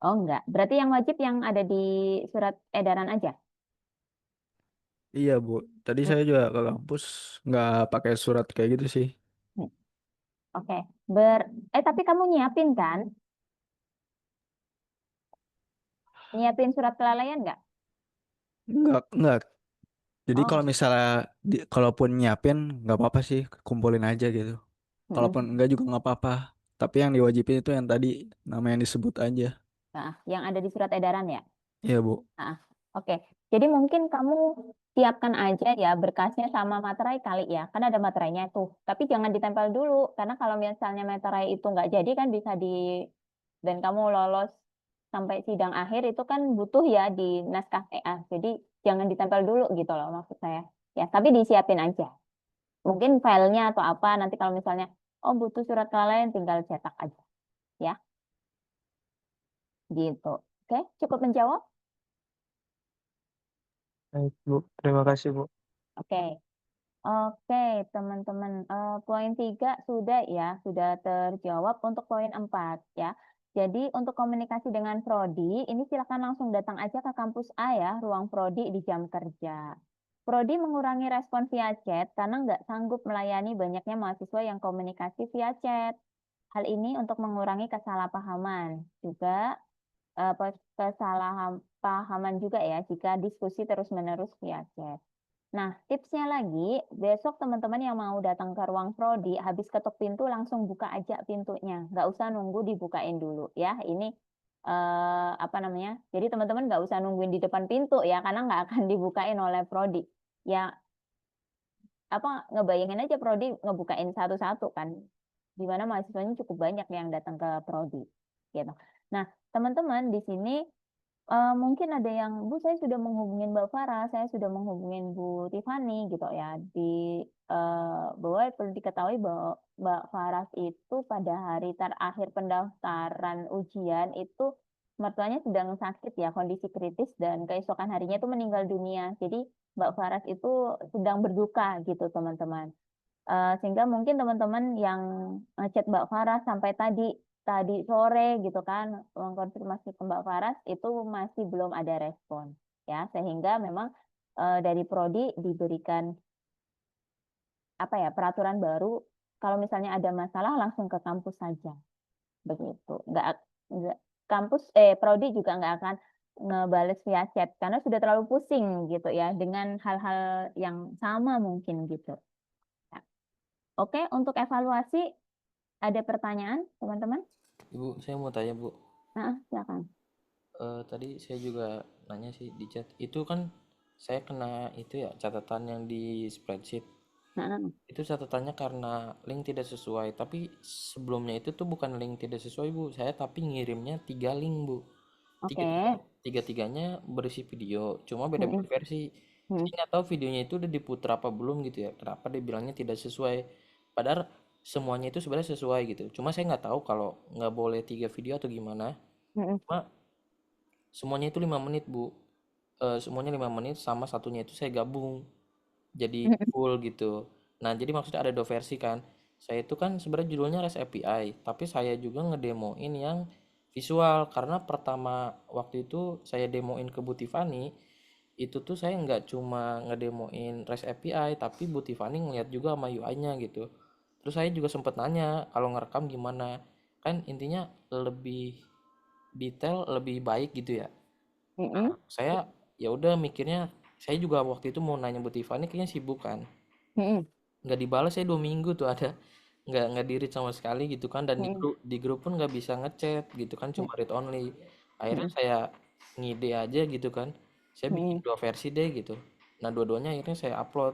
Oh nggak. Berarti yang wajib yang ada di surat edaran aja? Iya, Bu. Tadi Hmm, saya juga ke kampus nggak pakai surat kayak gitu sih. hmm. Oke. Tapi kamu nyiapin kan? Nyiapin surat kelalaian nggak? Enggak. Jadi Oh, kalau misalnya kalaupun nyiapin nggak apa-apa sih, kumpulin aja gitu. Kalaupun mm-mm. enggak juga nggak apa-apa. Tapi yang diwajibin itu yang tadi nama yang disebut aja. Nah, yang ada di surat edaran ya. Iya, Bu. Nah, oke. Jadi mungkin kamu siapkan aja ya berkasnya sama materai kali ya. Kan ada materainya tuh. Tapi jangan ditempel dulu karena kalau misalnya materai itu nggak jadi kan bisa dan kamu lolos sampai sidang akhir itu kan butuh ya di naskah TA. Jadi jangan ditempel dulu gitu loh maksud saya. Ya, tapi disiapin aja. Mungkin filenya atau apa nanti kalau misalnya oh butuh surat kelalaian tinggal cetak aja ya. Gitu. Oke, cukup menjawab? Baik Bu, terima kasih Bu. Oke. Oke, teman-teman. Poin 3 sudah ya, sudah terjawab untuk poin 4 ya. Jadi untuk komunikasi dengan prodi, ini silakan langsung datang aja ke kampus A ya, ruang prodi di jam kerja. Prodi mengurangi respon via chat karena nggak sanggup melayani banyaknya mahasiswa yang komunikasi via chat. Hal ini untuk mengurangi kesalahpahaman. Juga kesalahpahaman juga ya jika diskusi terus-menerus via chat. Nah, tipsnya lagi, besok teman-teman yang mau datang ke ruang prodi, habis ketuk pintu langsung buka aja pintunya. Nggak usah nunggu dibukain dulu ya. Ini apa namanya? Jadi teman-teman nggak usah nungguin di depan pintu ya, karena nggak akan dibukain oleh prodi. Ya, apa ngebayangin aja prodi ngebukain satu-satu kan. Di mana mahasiswanya cukup banyak yang datang ke prodi. Gitu. Nah, teman-teman di sini mungkin ada yang, Bu, saya sudah menghubungin Mbak Farah, saya sudah menghubungin Bu Tiffany gitu ya. Bahwa perlu diketahui bahwa Mbak Farah itu pada hari terakhir pendaftaran ujian itu mertuanya sedang sakit ya, kondisi kritis dan keesokan harinya itu meninggal dunia. Jadi Mbak Farah itu sedang berduka gitu teman-teman. Sehingga mungkin teman-teman yang ngechat Mbak Farah sampai tadi sore gitu kan mengkonfirmasi ke Mbak Faras itu masih belum ada respon ya, sehingga memang dari prodi diberikan apa ya peraturan baru, kalau misalnya ada masalah langsung ke kampus saja begitu, nggak prodi juga nggak akan ngebales via chat karena sudah terlalu pusing gitu ya dengan hal-hal yang sama mungkin gitu. Ya. Oke, untuk evaluasi ada pertanyaan teman-teman? Ibu, saya mau tanya, Bu. Silakan. Tadi saya juga nanya sih di chat. Itu kan saya kena itu ya, catatan yang di spreadsheet. Itu catatannya karena link tidak sesuai. Tapi sebelumnya itu tuh bukan link tidak sesuai, Bu. Saya tapi ngirimnya 3 link, Bu. Oke. Tiga-tiganya berisi video. Cuma beda-beda versi. Saya nggak tahu videonya itu udah diputar apa belum gitu ya. Kenapa dia bilangnya tidak sesuai. Padahal semuanya itu sebenarnya sesuai gitu. Cuma saya nggak tahu kalau nggak boleh 3 video atau gimana. Cuma semuanya itu 5 menit, Bu. Semuanya 5 menit sama satunya itu saya gabung jadi full gitu. Nah, jadi maksudnya ada 2 versi kan. Saya itu kan sebenarnya judulnya REST API, tapi saya juga ngedemoin yang visual karena pertama waktu itu saya demoin ke Bu Tiffany, itu tuh saya nggak cuma ngedemoin REST API, tapi Bu Tiffany ngeliat juga sama UI-nya gitu. Terus saya juga sempet nanya kalau ngerekam gimana. Kan intinya lebih detail, lebih baik gitu ya. Nah, saya ya udah mikirnya saya juga waktu itu mau nanya Bu Tiffany kayaknya sibuk kan. Nggak dibalas saya 2 minggu tuh ada nggak di read sama sekali gitu kan, dan di grup pun nggak bisa ngechat gitu kan, cuma read only. Akhirnya saya ngide aja gitu kan, saya bikin 2 versi deh gitu. Nah, dua-duanya akhirnya saya upload.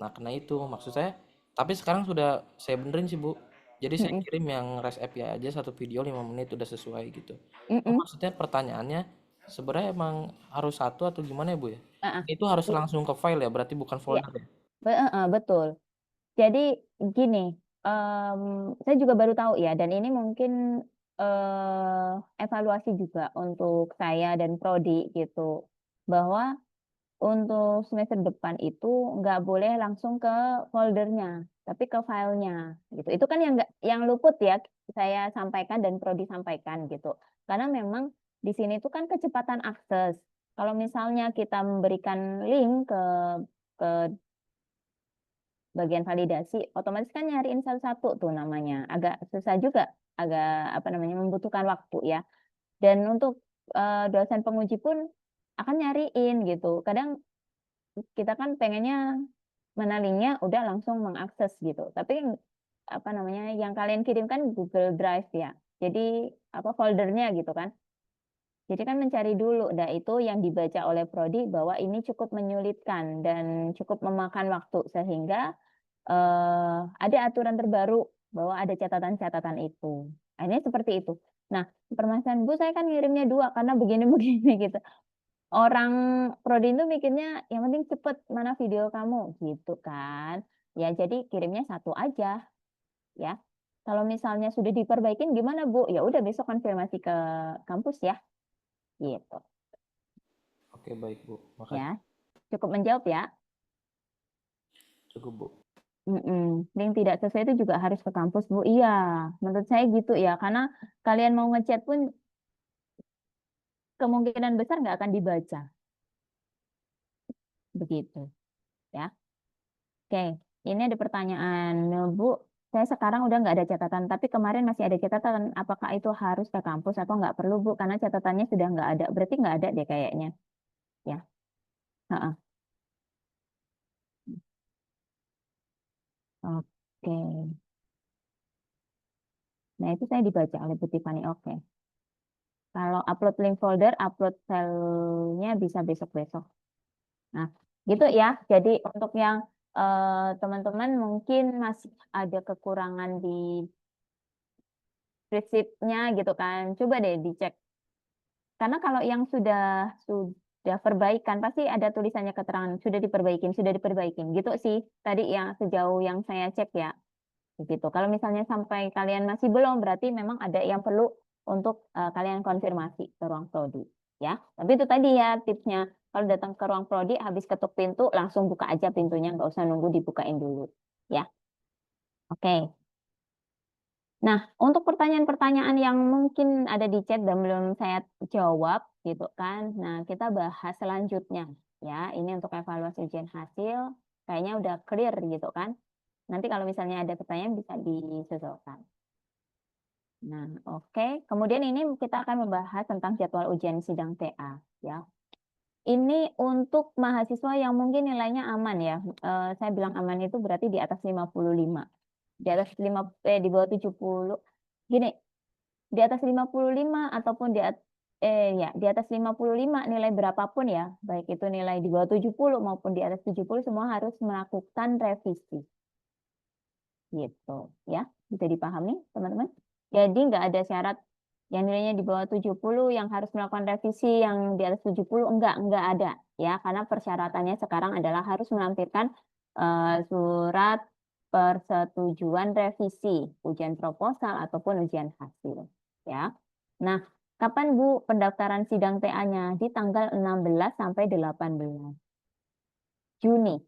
Nah, kena itu maksud saya, tapi sekarang sudah saya benerin sih Bu, jadi saya kirim yang REST API aja 1 video 5 menit udah sesuai gitu. Maksudnya pertanyaannya sebenarnya emang harus satu atau gimana ya Bu ya? Itu harus langsung ke file ya, berarti bukan Iya, folder ya? betul. Jadi gini, saya juga baru tahu ya, dan ini mungkin evaluasi juga untuk saya dan prodi gitu, bahwa untuk semester depan itu nggak boleh langsung ke foldernya, tapi ke filenya gitu. Itu kan yang luput ya saya sampaikan dan prodi sampaikan gitu. Karena memang di sini tuh kan kecepatan akses. Kalau misalnya kita memberikan link ke bagian validasi, otomatis kan nyariin satu-satu tuh namanya. Agak susah juga, agak membutuhkan waktu ya. Dan untuk dosen penguji pun akan nyariin gitu. Kadang kita kan pengennya mana linknya udah langsung mengakses gitu. Tapi yang kalian kirimkan Google Drive ya. Jadi foldernya gitu kan. Jadi kan mencari dulu, itu yang dibaca oleh prodi bahwa ini cukup menyulitkan dan cukup memakan waktu sehingga ada aturan terbaru bahwa ada catatan-catatan itu. Akhirnya seperti itu. Nah, permasalahan Bu, saya kan ngirimnya 2 karena begini-begini gitu. Orang prodi itu mikirnya yang penting cepet, mana video kamu gitu kan. Ya jadi kirimnya 1 aja ya. Kalau misalnya sudah diperbaikin gimana Bu? Ya udah besok konfirmasi ke kampus ya. Gitu. Oke, baik Bu, makasih. Ya. Cukup menjawab ya. Cukup Bu. Link tidak sesuai itu juga harus ke kampus Bu. Iya, menurut saya gitu ya. Karena kalian mau ngechat pun kemungkinan besar nggak akan dibaca. Begitu ya. Oke, ini ada pertanyaan Bu. Saya sekarang udah nggak ada catatan, tapi kemarin masih ada catatan. Apakah itu harus ke kampus atau nggak perlu Bu? Karena catatannya sudah nggak ada. Berarti nggak ada deh kayaknya. Ya. Heeh. Oke. Nah, itu saya dibaca oleh Bu Tiffany. Oke. Kalau upload link folder, upload filenya bisa besok-besok. Nah, gitu ya. Jadi untuk yang teman-teman mungkin masih ada kekurangan di spreadsheet-nya gitu kan. Coba deh dicek. Karena kalau yang sudah perbaikan pasti ada tulisannya keterangan sudah diperbaikin gitu sih. Tadi yang sejauh yang saya cek ya. Begitu. Kalau misalnya sampai kalian masih belum, berarti memang ada yang perlu untuk kalian konfirmasi ke ruang prodi ya. Tapi itu tadi ya tipsnya. Kalau datang ke ruang prodi habis ketuk pintu langsung buka aja pintunya, nggak usah nunggu dibukain dulu ya. Oke. Nah, untuk pertanyaan-pertanyaan yang mungkin ada di chat dan belum saya jawab gitu kan. Nah, kita bahas selanjutnya ya. Ini untuk evaluasi ujian hasil kayaknya udah clear gitu kan. Nanti kalau misalnya ada pertanyaan bisa disusulkan. Nah, oke. Kemudian ini kita akan membahas tentang jadwal ujian sidang TA ya. Ini untuk mahasiswa yang mungkin nilainya aman ya. Saya bilang aman itu berarti di atas 55. Di atas di bawah 70. Gini, di atas 55 ataupun di atas 55 nilai berapapun ya, baik itu nilai di bawah 70 maupun di atas 70 semua harus melakukan revisi. Gitu ya. Bisa dipahami, teman-teman? Jadi nggak ada syarat yang nilainya di bawah 70 yang harus melakukan revisi, yang di atas 70 enggak ada ya, karena persyaratannya sekarang adalah harus melampirkan surat persetujuan revisi ujian proposal ataupun ujian hasil ya. Nah, kapan Bu pendaftaran sidang TA-nya? Di tanggal 16 sampai 18 Juni.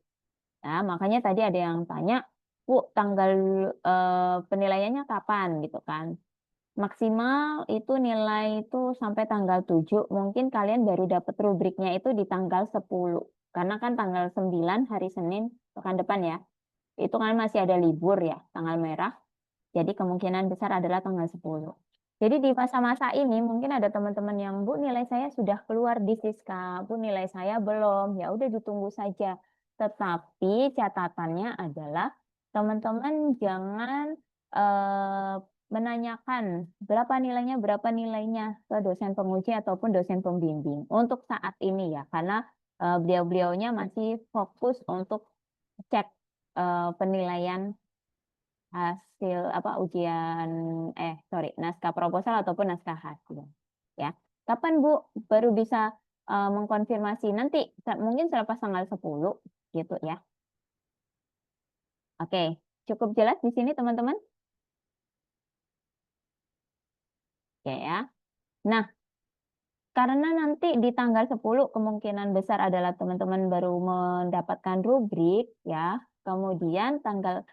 Ya, makanya tadi ada yang tanya, Bu, tanggal penilaiannya kapan gitu kan? Maksimal itu nilai itu sampai tanggal 7, mungkin kalian baru dapat rubriknya itu di tanggal 10. Karena kan tanggal 9 hari Senin pekan depan ya. Itu kan masih ada libur ya, tanggal merah. Jadi kemungkinan besar adalah tanggal 10. Jadi di masa-masa ini mungkin ada teman-teman yang, Bu, nilai saya sudah keluar di Siska, Bu, nilai saya belum. Ya udah ditunggu saja. Tetapi catatannya adalah teman-teman jangan menanyakan berapa nilainya ke dosen penguji ataupun dosen pembimbing untuk saat ini ya, karena beliau-beliaunya masih fokus untuk cek penilaian hasil naskah proposal ataupun naskah hasil ya. Kapan Bu baru bisa mengkonfirmasi? Nanti mungkin selepas tanggal 10 gitu ya. Oke, cukup jelas di sini teman-teman? Oke ya. Nah, karena nanti di tanggal 10 kemungkinan besar adalah teman-teman baru mendapatkan rubrik ya. Kemudian tanggal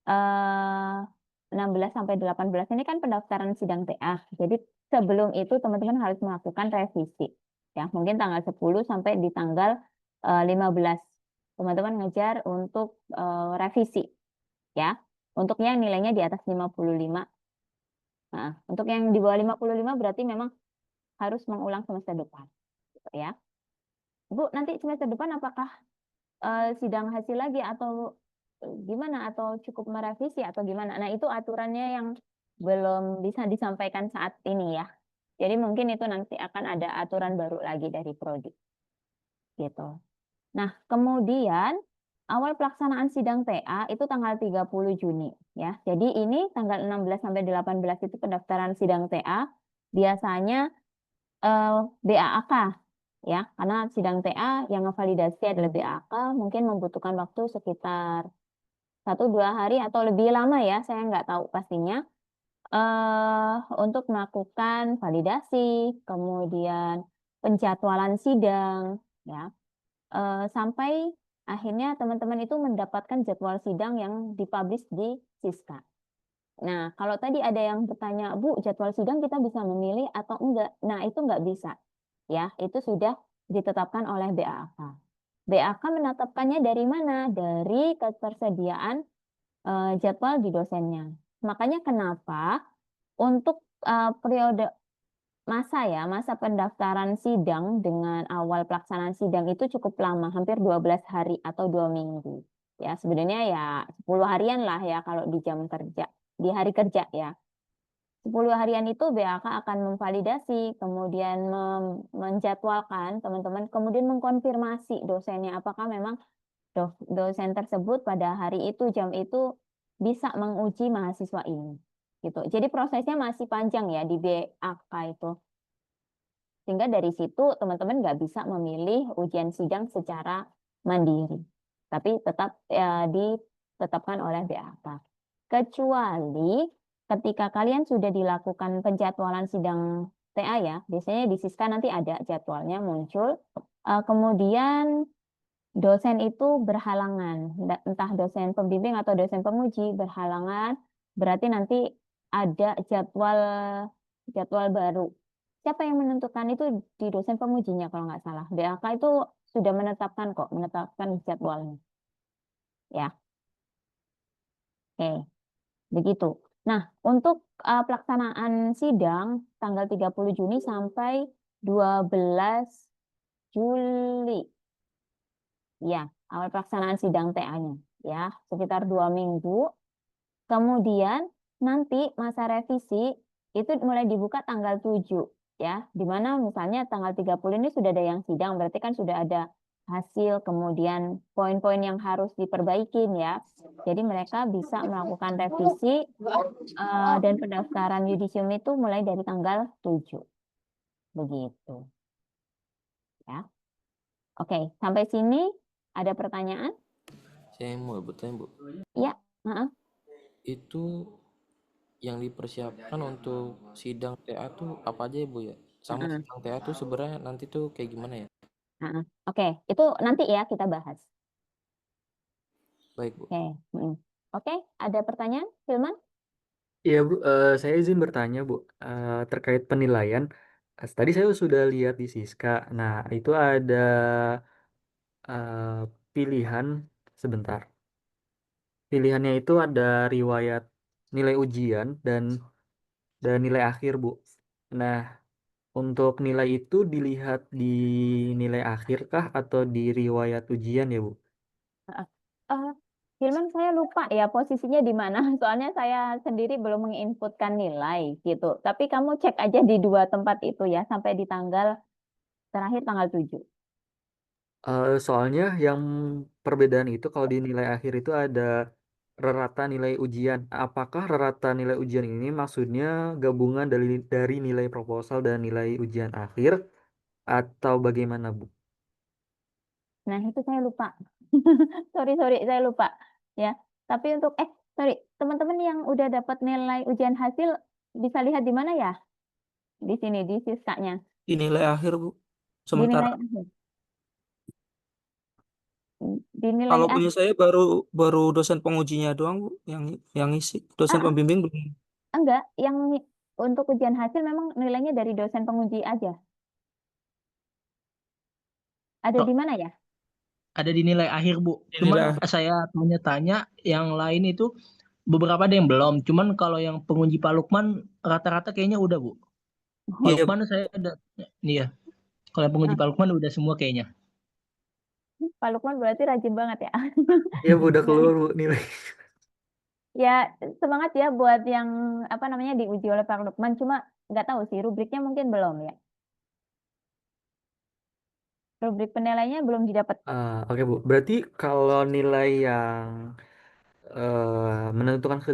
16 sampai 18 ini kan pendaftaran sidang TA. Jadi sebelum itu teman-teman harus melakukan revisi. Ya, mungkin tanggal 10 sampai di tanggal 15. Teman-teman ngejar untuk revisi. Ya. Untuk yang nilainya di atas 55. Nah, untuk yang di bawah 55 berarti memang harus mengulang semester depan. Gitu ya. Bu, nanti semester depan apakah sidang hasil lagi atau gimana, atau cukup merevisi atau gimana? Nah, itu aturannya yang belum bisa disampaikan saat ini ya. Jadi mungkin itu nanti akan ada aturan baru lagi dari prodi. Gitu. Nah, kemudian awal pelaksanaan sidang TA itu tanggal 30 Juni ya. Jadi ini tanggal 16 sampai 18 itu pendaftaran sidang TA. Biasanya BAAK ya, karena sidang TA yang validasi adalah BAAK, mungkin membutuhkan waktu sekitar 1-2 hari atau lebih lama ya, saya nggak tahu pastinya, untuk melakukan validasi, kemudian penjadwalan sidang ya, sampai akhirnya teman-teman itu mendapatkan jadwal sidang yang dipublish di Siska. Nah, kalau tadi ada yang bertanya, Bu, jadwal sidang kita bisa memilih atau enggak? Nah, itu enggak bisa. Ya, itu sudah ditetapkan oleh BAK. BAK menetapkannya dari mana? Dari ketersediaan jadwal di dosennya. Makanya kenapa untuk periode masa pendaftaran sidang dengan awal pelaksanaan sidang itu cukup lama, hampir 12 hari atau 2 minggu. Ya, sebenarnya ya 10 harian lah ya kalau di jam kerja. Di hari kerja ya. 10 harian itu BAK akan memvalidasi, kemudian menjadwalkan teman-teman, kemudian mengkonfirmasi dosennya apakah memang dosen tersebut pada hari itu, jam itu bisa menguji mahasiswa ini. Gitu. Jadi prosesnya masih panjang ya di BAK itu. Sehingga dari situ teman-teman nggak bisa memilih ujian sidang secara mandiri. Tapi tetap ditetapkan oleh BAK. Kecuali ketika kalian sudah dilakukan penjadwalan sidang TA ya, biasanya di Siska nanti ada jadwalnya muncul, kemudian dosen itu berhalangan, entah dosen pembimbing atau dosen penguji berhalangan, berarti nanti ada jadwal baru. Siapa yang menentukan itu? Di dosen pengujinya kalau nggak salah. BAK itu sudah menetapkan jadwalnya. Ya. Oke. Begitu. Nah, untuk pelaksanaan sidang tanggal 30 Juni sampai 12 Juli. Ya, awal pelaksanaan sidang TA-nya. Ya, sekitar 2 minggu. Kemudian nanti masa revisi itu mulai dibuka tanggal 7. Ya, di mana misalnya tanggal 30 ini sudah ada yang sidang, berarti kan sudah ada hasil, kemudian poin-poin yang harus diperbaikin ya. Jadi mereka bisa melakukan revisi dan pendaftaran yudisium itu mulai dari tanggal 7. Begitu. Ya. Oke, sampai sini ada pertanyaan? Saya mau bertanya, Bu. Ya, Heeh. Itu yang dipersiapkan untuk sidang TA tuh apa aja ya Bu ya? Sama Heeh. sidang TA tuh sebenarnya nanti tuh kayak gimana ya? Heeh. Oke, itu nanti ya kita bahas. Baik Bu. Oke. Oke, ada pertanyaan, Hilman? Iya Bu, saya izin bertanya Bu, terkait penilaian. Tadi saya sudah lihat di Siska. Nah, itu ada pilihan sebentar. Pilihannya itu ada riwayat nilai ujian dan nilai akhir Bu. Nah, untuk nilai itu dilihat di nilai akhir kah atau di riwayat ujian ya Bu? Hilman, saya lupa ya posisinya di mana. Soalnya saya sendiri belum menginputkan nilai gitu. Tapi kamu cek aja di dua tempat itu ya sampai di terakhir tanggal 7. Soalnya yang perbedaan itu kalau di nilai akhir itu ada rata nilai ujian. Apakah rata nilai ujian ini maksudnya gabungan dari nilai proposal dan nilai ujian akhir atau bagaimana Bu? Nah, itu saya lupa. Sorry, saya lupa. Ya. Tapi untuk sorry, teman-teman yang udah dapat nilai ujian hasil bisa lihat di mana ya? Di sini di Siskanya. Di nilai akhir Bu. Di nilai Sementara akhir. Di nilai kalau akhir. punya saya baru dosen pengujinya doang Bu yang isi. Dosen pembimbing belum. Enggak, yang untuk ujian hasil memang nilainya dari dosen penguji aja. Ada di mana ya? Ada di nilai akhir Bu. Di Cuman nilai akhir. saya tanya-tanya yang lain itu beberapa ada yang belum. Cuman kalau yang penguji Pak Lukman rata-rata kayaknya udah Bu. Pak Iya, Lukman saya ada. Nih ya. Kalau yang penguji Pak Lukman udah semua kayaknya. Pak Lukman berarti rajin banget ya. iya Bu, udah keluar Bu nilai. Ya, semangat ya buat yang apa namanya diuji oleh Pak Lukman. Cuma nggak tahu sih rubriknya mungkin belum ya. Rubrik penilaiannya belum didapat. Oke Bu, berarti kalau nilai yang menentukan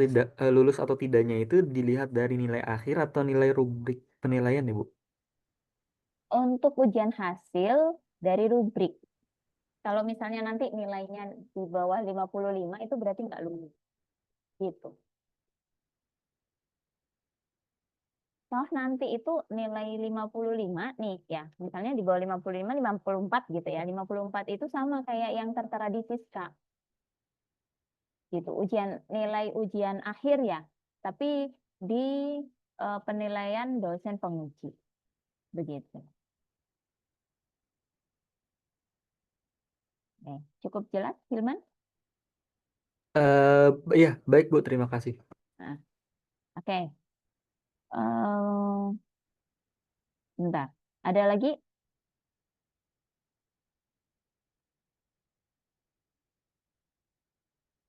lulus atau tidaknya itu dilihat dari nilai akhir atau nilai rubrik penilaian ya Bu? Untuk ujian hasil dari rubrik. Kalau misalnya nanti nilainya di bawah 55 itu berarti nggak lulus. Gitu. Toh nanti itu nilai 55 nih ya. Misalnya di bawah 55, 54 gitu ya. 54 itu sama kayak yang tertera di Siska. Gitu. Nilai ujian akhir ya. Tapi di penilaian dosen penguji. Begitu. Cukup jelas, Hilman? Iya, baik Bu, terima kasih. Nah, oke. Bentar. Ada lagi?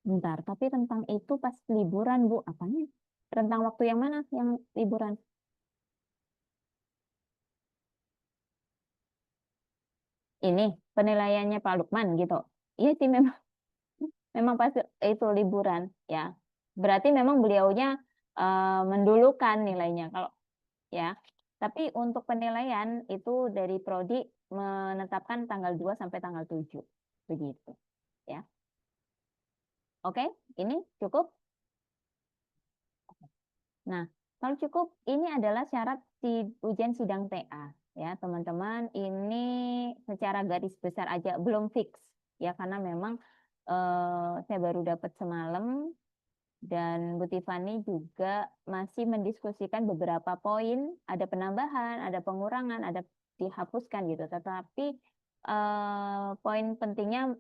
Bentar, tapi tentang itu pas liburan, Bu. Apanya? Rentang waktu yang mana yang liburan? Ini penilaiannya Pak Lukman gitu. Iya sih memang memang pas itu liburan ya. Berarti memang beliaunya mendulukan nilainya kalau ya. Tapi untuk penilaian itu dari prodi menetapkan tanggal 2 sampai tanggal 7. Begitu. Ya. Oke, ini cukup? Nah, kalau cukup, ini adalah syarat ujian sidang TA. Ya, teman-teman, ini secara garis besar aja belum fix. Ya, karena memang saya baru dapat semalam dan Bu Tiffany juga masih mendiskusikan beberapa poin. Ada penambahan, ada pengurangan, ada dihapuskan gitu. Tetapi poin pentingnya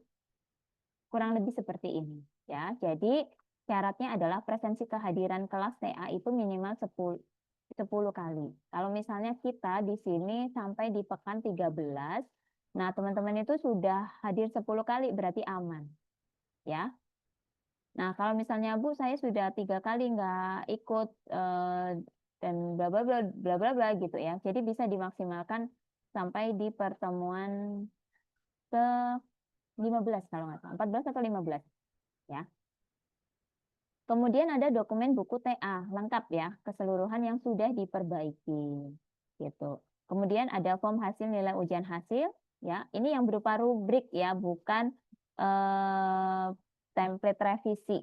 kurang lebih seperti ini. Ya, jadi syaratnya adalah presensi kehadiran kelas TA itu minimal 10 kali. Kalau misalnya kita di sini sampai di pekan 13, nah teman-teman itu sudah hadir 10 kali berarti aman. Ya. Nah, kalau misalnya Bu, saya sudah 3 kali nggak ikut dan bla bla bla bla bla bla gitu ya. Jadi bisa dimaksimalkan sampai di pertemuan ke 15 kalau nggak salah, 14 atau 15 ya. Kemudian ada dokumen buku TA lengkap ya, keseluruhan yang sudah diperbaiki gitu. Kemudian ada form hasil nilai ujian hasil ya. Ini yang berupa rubrik ya, bukan template revisi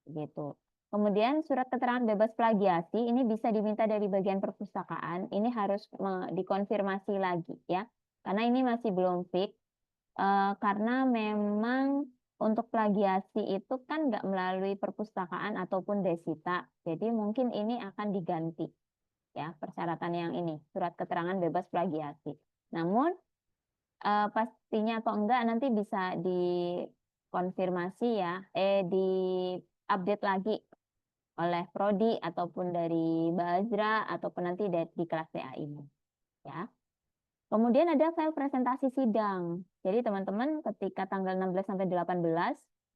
gitu. Kemudian surat keterangan bebas plagiasi ini bisa diminta dari bagian perpustakaan. Ini harus dikonfirmasi lagi ya, karena ini masih belum fix. Karena memang untuk plagiasi itu kan nggak melalui perpustakaan ataupun Desita, jadi mungkin ini akan diganti ya persyaratan yang ini, surat keterangan bebas plagiasi. Namun pastinya atau enggak nanti bisa dikonfirmasi ya, di update lagi oleh Prodi ataupun dari Mbak Azra ataupun nanti di kelas TA ini ya. Kemudian ada file presentasi sidang. Jadi teman-teman ketika tanggal 16 sampai 18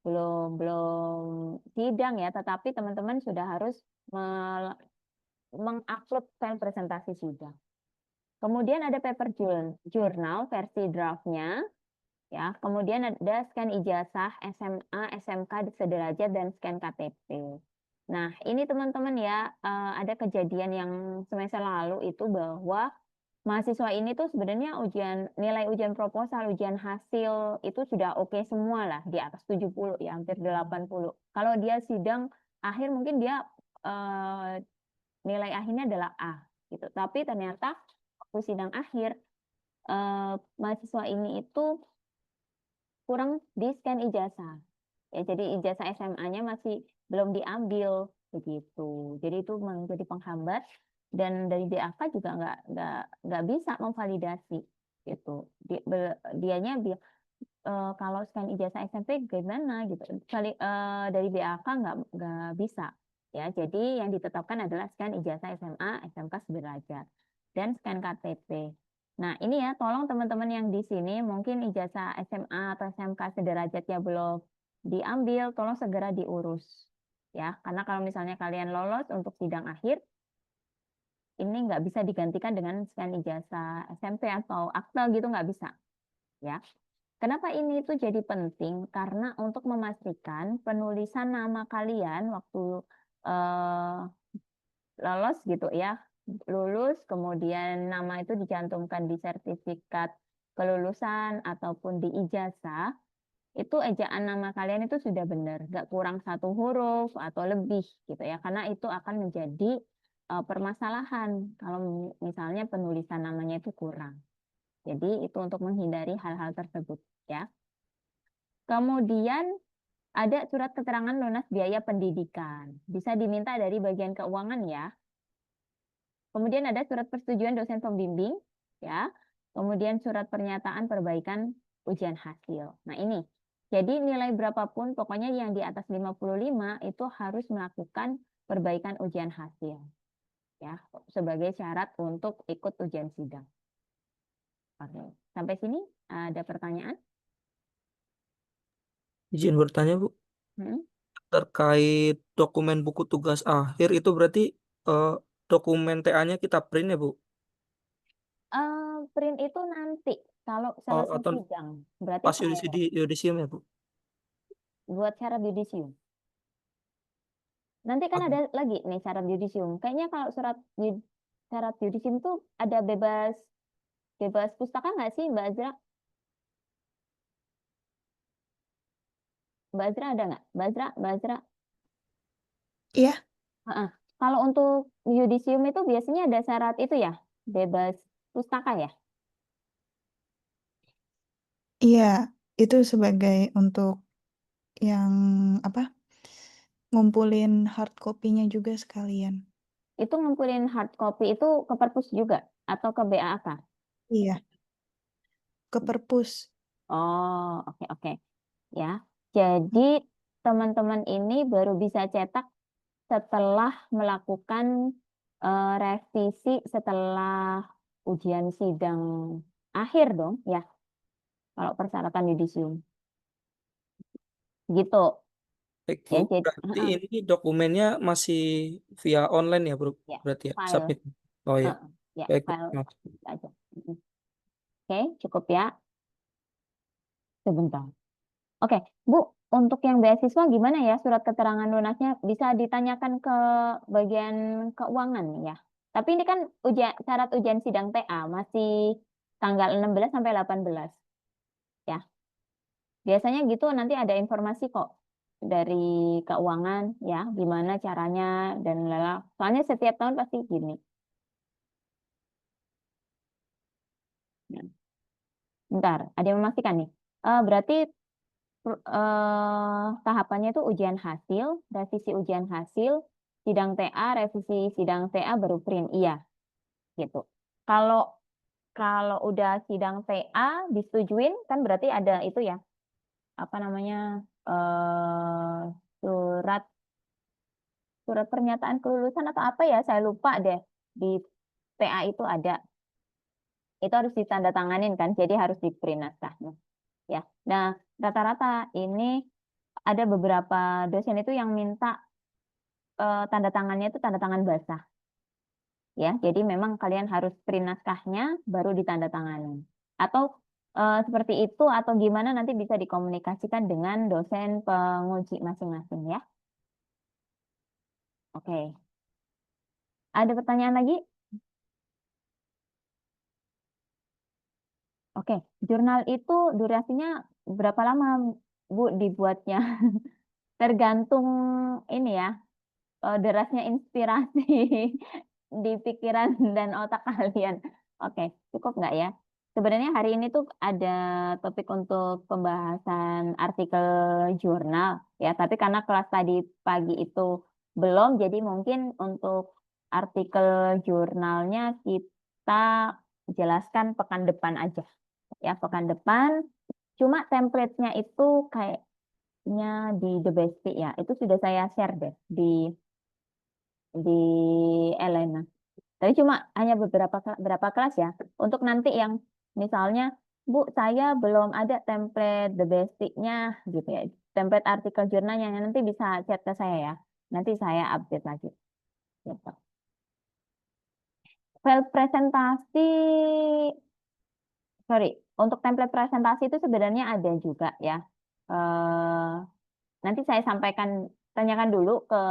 belum sidang ya, tetapi teman-teman sudah harus mengupload file presentasi sidang. Kemudian ada paper journal versi draftnya ya. Kemudian ada scan ijazah SMA, SMK sederajat dan scan KTP. Nah, ini teman-teman ya, ada kejadian yang semester lalu itu bahwa mahasiswa ini tuh sebenarnya nilai ujian proposal, ujian hasil itu sudah oke semua lah, di atas 70 ya, hampir 80. Kalau dia sidang akhir mungkin dia nilai akhirnya adalah A gitu. Tapi ternyata waktu sidang akhir mahasiswa ini itu kurang di scan ijazah. Ya, jadi ijazah SMA-nya masih belum diambil begitu. Jadi itu menjadi penghambat dan dari BAK juga nggak bisa memvalidasi gitu. Dianya kalau scan ijazah SMP gimana gitu. Dari BAK nggak bisa. Ya, jadi yang ditetapkan adalah scan ijazah SMA, SMK sederajat dan scan KTP. Nah, ini ya, tolong teman-teman yang di sini mungkin ijazah SMA atau SMK sederajatnya belum diambil, tolong segera diurus. Ya, karena kalau misalnya kalian lolos untuk sidang akhir, ini nggak bisa digantikan dengan scan ijazah SMP atau akta gitu, nggak bisa. Ya. Kenapa ini tuh jadi penting? Karena untuk memastikan penulisan nama kalian waktu lolos gitu ya, lulus, kemudian nama itu dicantumkan di sertifikat kelulusan ataupun di ijazah, itu ejaan nama kalian itu sudah benar, nggak kurang 1 huruf atau lebih gitu ya, karena itu akan menjadi permasalahan kalau misalnya penulisan namanya itu kurang. Jadi itu untuk menghindari hal-hal tersebut ya. Kemudian ada surat keterangan lunas biaya pendidikan, bisa diminta dari bagian keuangan ya. Kemudian ada surat persetujuan dosen pembimbing, ya. Kemudian surat pernyataan perbaikan ujian hasil. Nah ini, jadi nilai berapapun, pokoknya yang di atas 55 itu harus melakukan perbaikan ujian hasil. Ya, sebagai syarat untuk ikut ujian sidang. Oke, sampai sini ada pertanyaan? Izin bertanya, Bu. Terkait dokumen buku tugas akhir itu berarti dokumen TA-nya kita print ya, Bu? Print itu nanti kalau Oh, selesai atau sidang, berarti pas file yudisium ya, Bu? buat syarat yudisium. Nanti kan ada lagi nih syarat yudisium. Kayaknya kalau syarat yudisium tuh ada bebas pustaka nggak sih, Mbak Azra? Mbak Azra ada nggak? Mbak Azra? Iya. Kalau untuk yudisium itu biasanya ada syarat itu ya, bebas pustaka ya? Iya, itu sebagai untuk yang apa? Ngumpulin hard copy-nya juga sekalian. Itu ngumpulin hard copy itu ke perpus juga atau ke BAK? Iya. Ke perpus. Oh, oke. Ya. Jadi teman-teman ini baru bisa cetak setelah melakukan revisi setelah ujian sidang akhir dong ya. Kalau persyaratan yudisium. Gitu. Baik, Ya, Bu. Berarti ini dokumennya masih via online ya, Bro? Ya, Berarti ya, file. submit. Oh ya. Ya, Baik, Bu. file aja. Oke, cukup ya. Sebentar. Oke, Bu, untuk yang beasiswa gimana ya surat keterangan lunasnya? Bisa ditanyakan ke bagian keuangan ya. Tapi ini kan syarat ujian sidang TA masih tanggal 16 sampai 18. Ya. Biasanya gitu nanti ada informasi kok dari keuangan ya, gimana caranya dan lala. Soalnya setiap tahun pasti gini. Ya. Bentar, ada yang memastikan nih. Berarti tahapannya itu ujian hasil, revisi ujian hasil, sidang TA, revisi sidang TA baru print. Iya, gitu. Kalau udah sidang TA disetujuin kan berarti ada itu ya, apa namanya, surat pernyataan kelulusan atau apa ya, saya lupa deh, di TA itu ada, itu harus ditandatanganin kan, jadi harus di print naskahnya ya. Nah, rata-rata ini ada beberapa dosen itu yang minta tanda tangannya itu tanda tangan basah ya, jadi memang kalian harus print naskahnya baru ditandatangani, atau seperti itu atau gimana nanti bisa dikomunikasikan dengan dosen penguji masing-masing ya. Oke. Ada pertanyaan lagi? Oke, jurnal itu durasinya berapa lama, Bu, dibuatnya? Tergantung ini ya, derasnya inspirasi di pikiran dan otak kalian. Oke, cukup nggak ya? Sebenarnya hari ini tuh ada topik untuk pembahasan artikel jurnal ya, tapi karena kelas tadi pagi itu belum, jadi mungkin untuk artikel jurnalnya kita jelaskan pekan depan aja ya, pekan depan. Cuma template-nya itu kayaknya di The Besti ya, itu sudah saya share deh di Elena. Tapi cuma hanya berapa kelas ya. Untuk nanti yang misalnya, Bu, saya belum ada template The Basic-nya gitu ya. Template artikel jurnalnya nanti bisa chat ke saya ya. Nanti saya update lagi. Gitu. File presentasi, sorry, untuk template presentasi itu sebenarnya ada juga ya. Nanti saya sampaikan, tanyakan dulu ke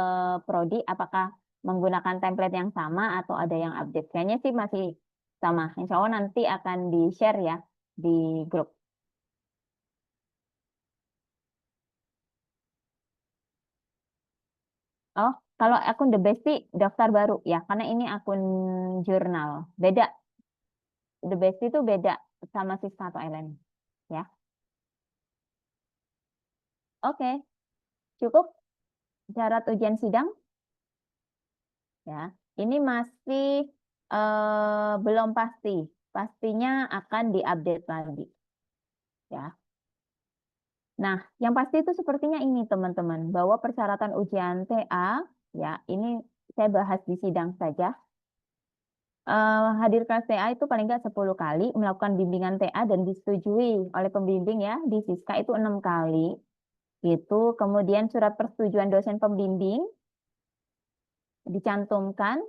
Prodi apakah menggunakan template yang sama atau ada yang update. Kayaknya sih masih sama. Insya Allah nanti akan di-share ya di grup. Oh, kalau akun The Besti daftar baru ya, karena ini akun jurnal. Beda. The Besti itu beda sama Siska atau Ellen. Ya. Oke. Cukup syarat ujian sidang. Ya. Ini masih belum pasti. Pastinya akan diupdate lagi. Ya. Nah, yang pasti itu sepertinya ini teman-teman, bahwa persyaratan ujian TA, ya ini saya bahas di sidang saja. Hadir kelas TA itu paling nggak 10 kali, melakukan bimbingan TA dan disetujui oleh pembimbing ya, di Siska itu 6 kali. Gitu. Kemudian surat persetujuan dosen pembimbing dicantumkan,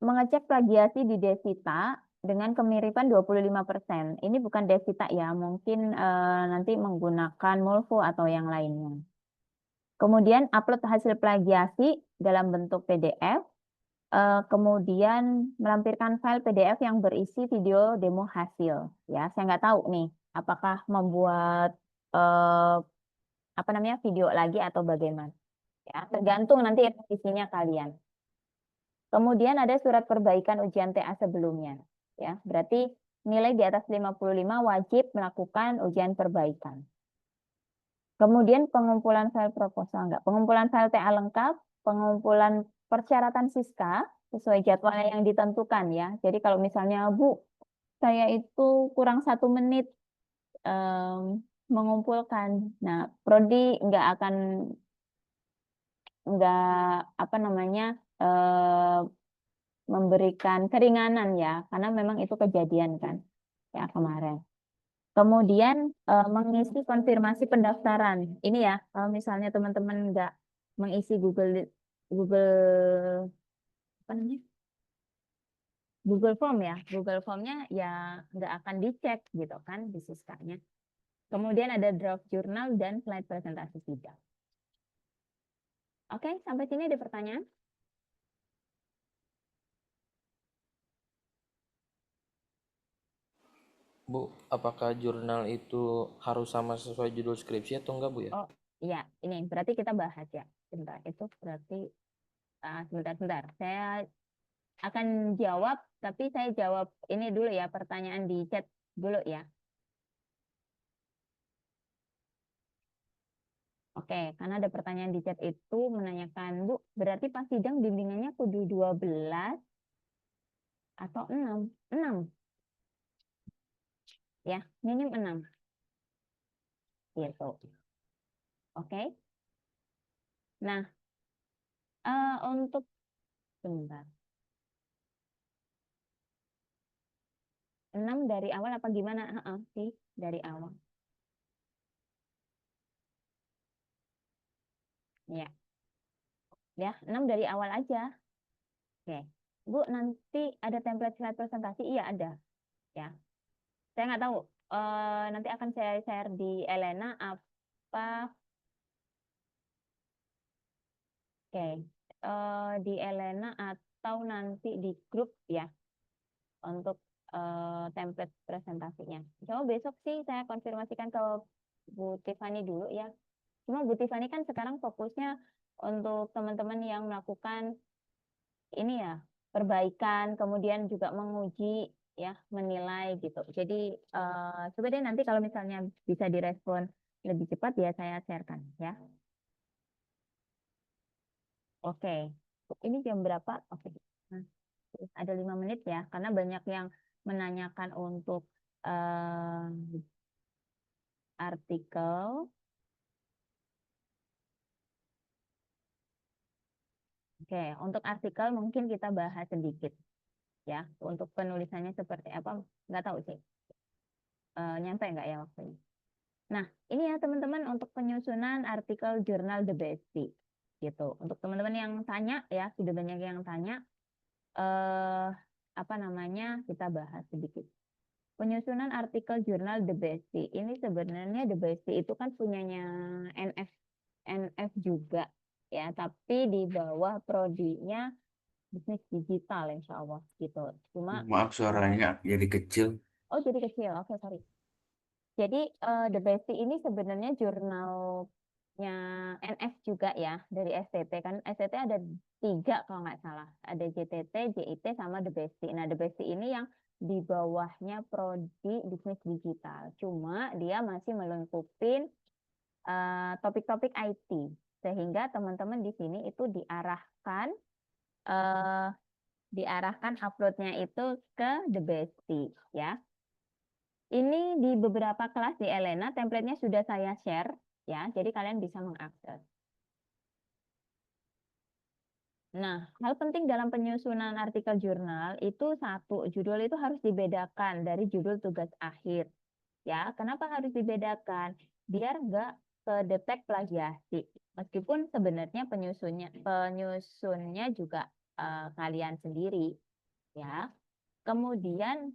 mengecek plagiasi di Devita dengan kemiripan 25%. Ini bukan Devita ya, mungkin nanti menggunakan Mulvo atau yang lainnya. Kemudian upload hasil plagiasi dalam bentuk PDF. Kemudian melampirkan file PDF yang berisi video demo hasil. Ya, saya nggak tahu nih, apakah membuat apa namanya video lagi atau bagaimana. Ya, tergantung nanti isinya kalian. Kemudian ada surat perbaikan ujian TA sebelumnya. Ya, berarti nilai di atas 55 wajib melakukan ujian perbaikan. Kemudian pengumpulan file proposal enggak, pengumpulan file TA lengkap, pengumpulan persyaratan Siska sesuai jadwal yang ditentukan ya. Jadi kalau misalnya Bu, saya itu kurang 1 menit mengumpulkan, nah Prodi enggak apa namanya memberikan keringanan ya, karena memang itu kejadian kan ya kemarin. Kemudian mengisi konfirmasi pendaftaran. Ini ya, kalau misalnya teman-teman nggak mengisi Google apa namanya? Google Form ya. Google Formnya ya nggak akan dicek gitu kan di Siskanya. Kemudian ada draft jurnal dan slide presentasi sidang. Oke, sampai sini ada pertanyaan? Bu, apakah jurnal itu harus sama sesuai judul skripsi atau enggak, Bu ya? Oh, Iya, ini berarti kita bahas ya. Sebentar, itu berarti sebentar. Saya akan jawab, tapi saya jawab ini dulu ya, pertanyaan di chat dulu ya. Oke, karena ada pertanyaan di chat itu menanyakan, Bu, berarti pas sidang bimbingannya kudu 12 atau 6? 6. Ya, minim 6. Gitu. Oke. Nah, untuk sebentar. 6 dari awal apa gimana? Sih, dari awal. Ya. Ya, 6 dari awal aja. Oke. Bu, nanti ada template slide presentasi? Iya, ada. Ya. Saya nggak tahu. Nanti akan saya share di Elena apa? Oke. Di Elena atau nanti di grup ya untuk template presentasinya. Coba besok sih saya konfirmasikan ke Bu Tiffany dulu ya. Cuma Bu Tiffany kan sekarang fokusnya untuk teman-teman yang melakukan ini ya, perbaikan, kemudian juga menguji ya, menilai gitu. Jadi coba deh nanti kalau misalnya bisa direspon lebih cepat ya saya sharekan ya. Oke. Ini jam berapa? Oke. Nah, ada 5 menit ya, karena banyak yang menanyakan untuk artikel. Oke, untuk artikel mungkin kita bahas sedikit ya. Untuk penulisannya seperti apa, nggak tahu sih. Nyampe nggak ya waktunya. Nah, ini ya teman-teman untuk penyusunan artikel jurnal The Bestie gitu. Untuk teman-teman yang tanya ya, sudah banyak yang tanya, apa namanya, kita bahas sedikit. Penyusunan artikel jurnal The Bestie. Ini sebenarnya The Bestie itu kan punyanya NF juga ya, tapi di bawah prodinya bisnis digital insya Allah gitu. Cuma Maaf suaranya jadi kecil. oh jadi kecil, oke sorry. Jadi The Bestie ini sebenarnya jurnalnya NF juga ya dari STT kan. STT ada 3 kalau nggak salah. Ada JTT, JIT sama The Bestie. Nah The Bestie ini yang di bawahnya prodi bisnis digital. Cuma dia masih melengkupin topik-topik IT sehingga teman-teman di sini itu diarahkan uploadnya itu ke The Bestie ya. Ini di beberapa kelas di Elena, template-nya sudah saya share ya, jadi kalian bisa mengakses. Nah, hal penting dalam penyusunan artikel jurnal itu satu, judul itu harus dibedakan dari judul tugas akhir. Ya, kenapa harus dibedakan? Biar nggak kedetek plagiasi. Meskipun sebenarnya penyusunnya juga kalian sendiri, ya. Kemudian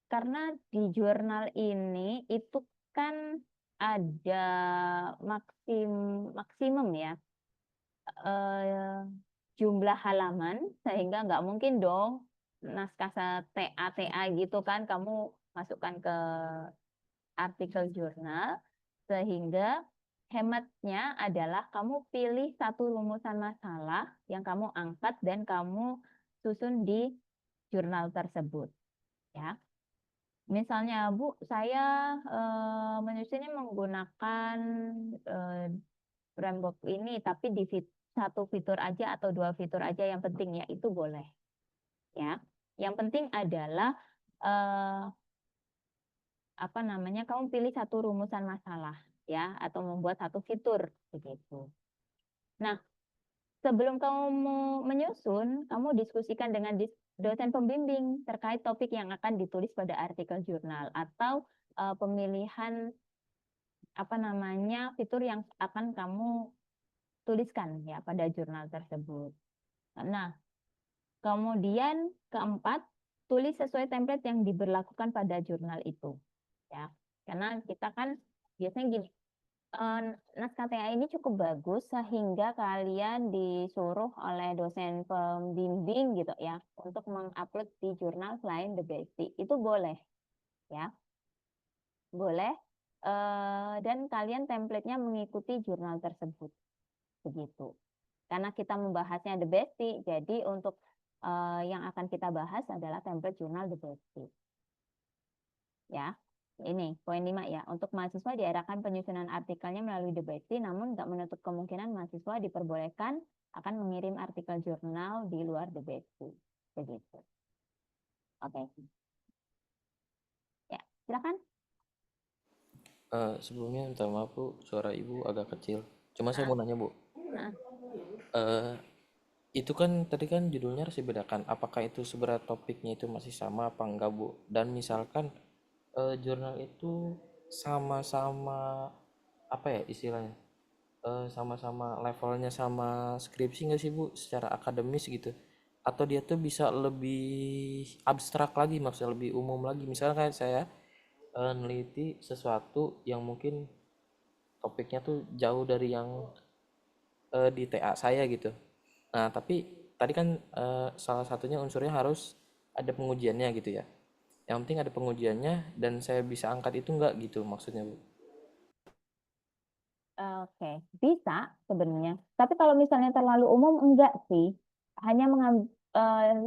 karena di jurnal ini itu kan ada maksimum ya jumlah halaman sehingga nggak mungkin dong naskah TA gitu kan kamu masukkan ke artikel jurnal sehingga hematnya adalah kamu pilih satu rumusan masalah yang kamu angkat dan kamu susun di jurnal tersebut ya. Misalnya, Bu, saya menyusunnya menggunakan framework ini, tapi di satu fitur aja atau 2 fitur aja yang penting ya, itu boleh. Ya, yang penting adalah apa namanya, kamu pilih satu rumusan masalah ya, atau membuat satu fitur begitu. Nah, sebelum kamu menyusun, kamu diskusikan dengan dosen pembimbing terkait topik yang akan ditulis pada artikel jurnal atau pemilihan apa namanya fitur yang akan kamu tuliskan ya pada jurnal tersebut. Nah, kemudian keempat, tulis sesuai template yang diberlakukan pada jurnal itu. Ya, karena kita kan biasanya gini, naskah TA ini cukup bagus sehingga kalian disuruh oleh dosen pembimbing gitu ya untuk mengupload di jurnal selain The Bestie. Itu boleh ya. Boleh dan kalian template-nya mengikuti jurnal tersebut. Begitu. Karena kita membahasnya The Bestie, jadi untuk yang akan kita bahas adalah template jurnal The Bestie. Ya, ini poin 5 ya. Untuk mahasiswa diarahkan penyusunan artikelnya melalui The Bestie, namun nggak menutup kemungkinan mahasiswa diperbolehkan akan mengirim artikel jurnal di luar The Bestie. Begitu. Oke. Ya, silakan. Sebelumnya minta maaf Bu, suara Ibu agak kecil. Cuma saya mau nanya Bu. Itu kan tadi kan judulnya harus dibedakan. Apakah itu sebenarnya topiknya itu masih sama apa enggak Bu? Dan misalkan jurnal itu sama-sama apa ya istilahnya? Sama-sama levelnya sama skripsi nggak sih Bu? Secara akademis gitu? Atau dia tuh bisa lebih abstrak lagi, maksudnya lebih umum lagi. Misalnya kayak saya neliti sesuatu yang mungkin topiknya tuh jauh dari yang di TA saya gitu. Nah, tapi tadi kan salah satunya unsurnya harus ada pengujiannya gitu ya. Yang penting ada pengujiannya dan saya bisa angkat itu enggak gitu maksudnya Bu. Oke, bisa sebenarnya. Tapi kalau misalnya terlalu umum enggak sih. Hanya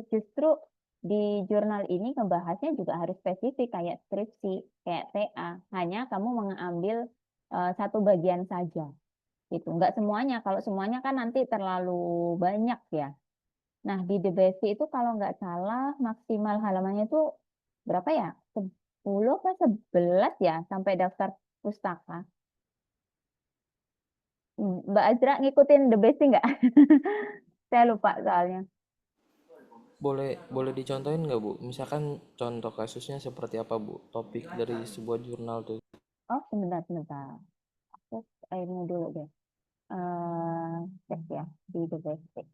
justru di jurnal ini ngebahasnya juga harus spesifik kayak skripsi, kayak TA. Hanya kamu mengambil satu bagian saja. Gitu. Enggak semuanya. Kalau semuanya kan nanti terlalu banyak ya. Nah, di The Bestie itu kalau nggak salah maksimal halamannya itu berapa ya? 10 atau 11 ya sampai daftar pustaka. Mbak Azra ngikutin The Bestie nggak? Saya lupa soalnya. Boleh dicontohin nggak Bu? Misalkan contoh kasusnya seperti apa Bu? Topik dari sebuah jurnal tuh. Oh, sebentar. Aku ini dulu deh. Cek ya di The Bestie.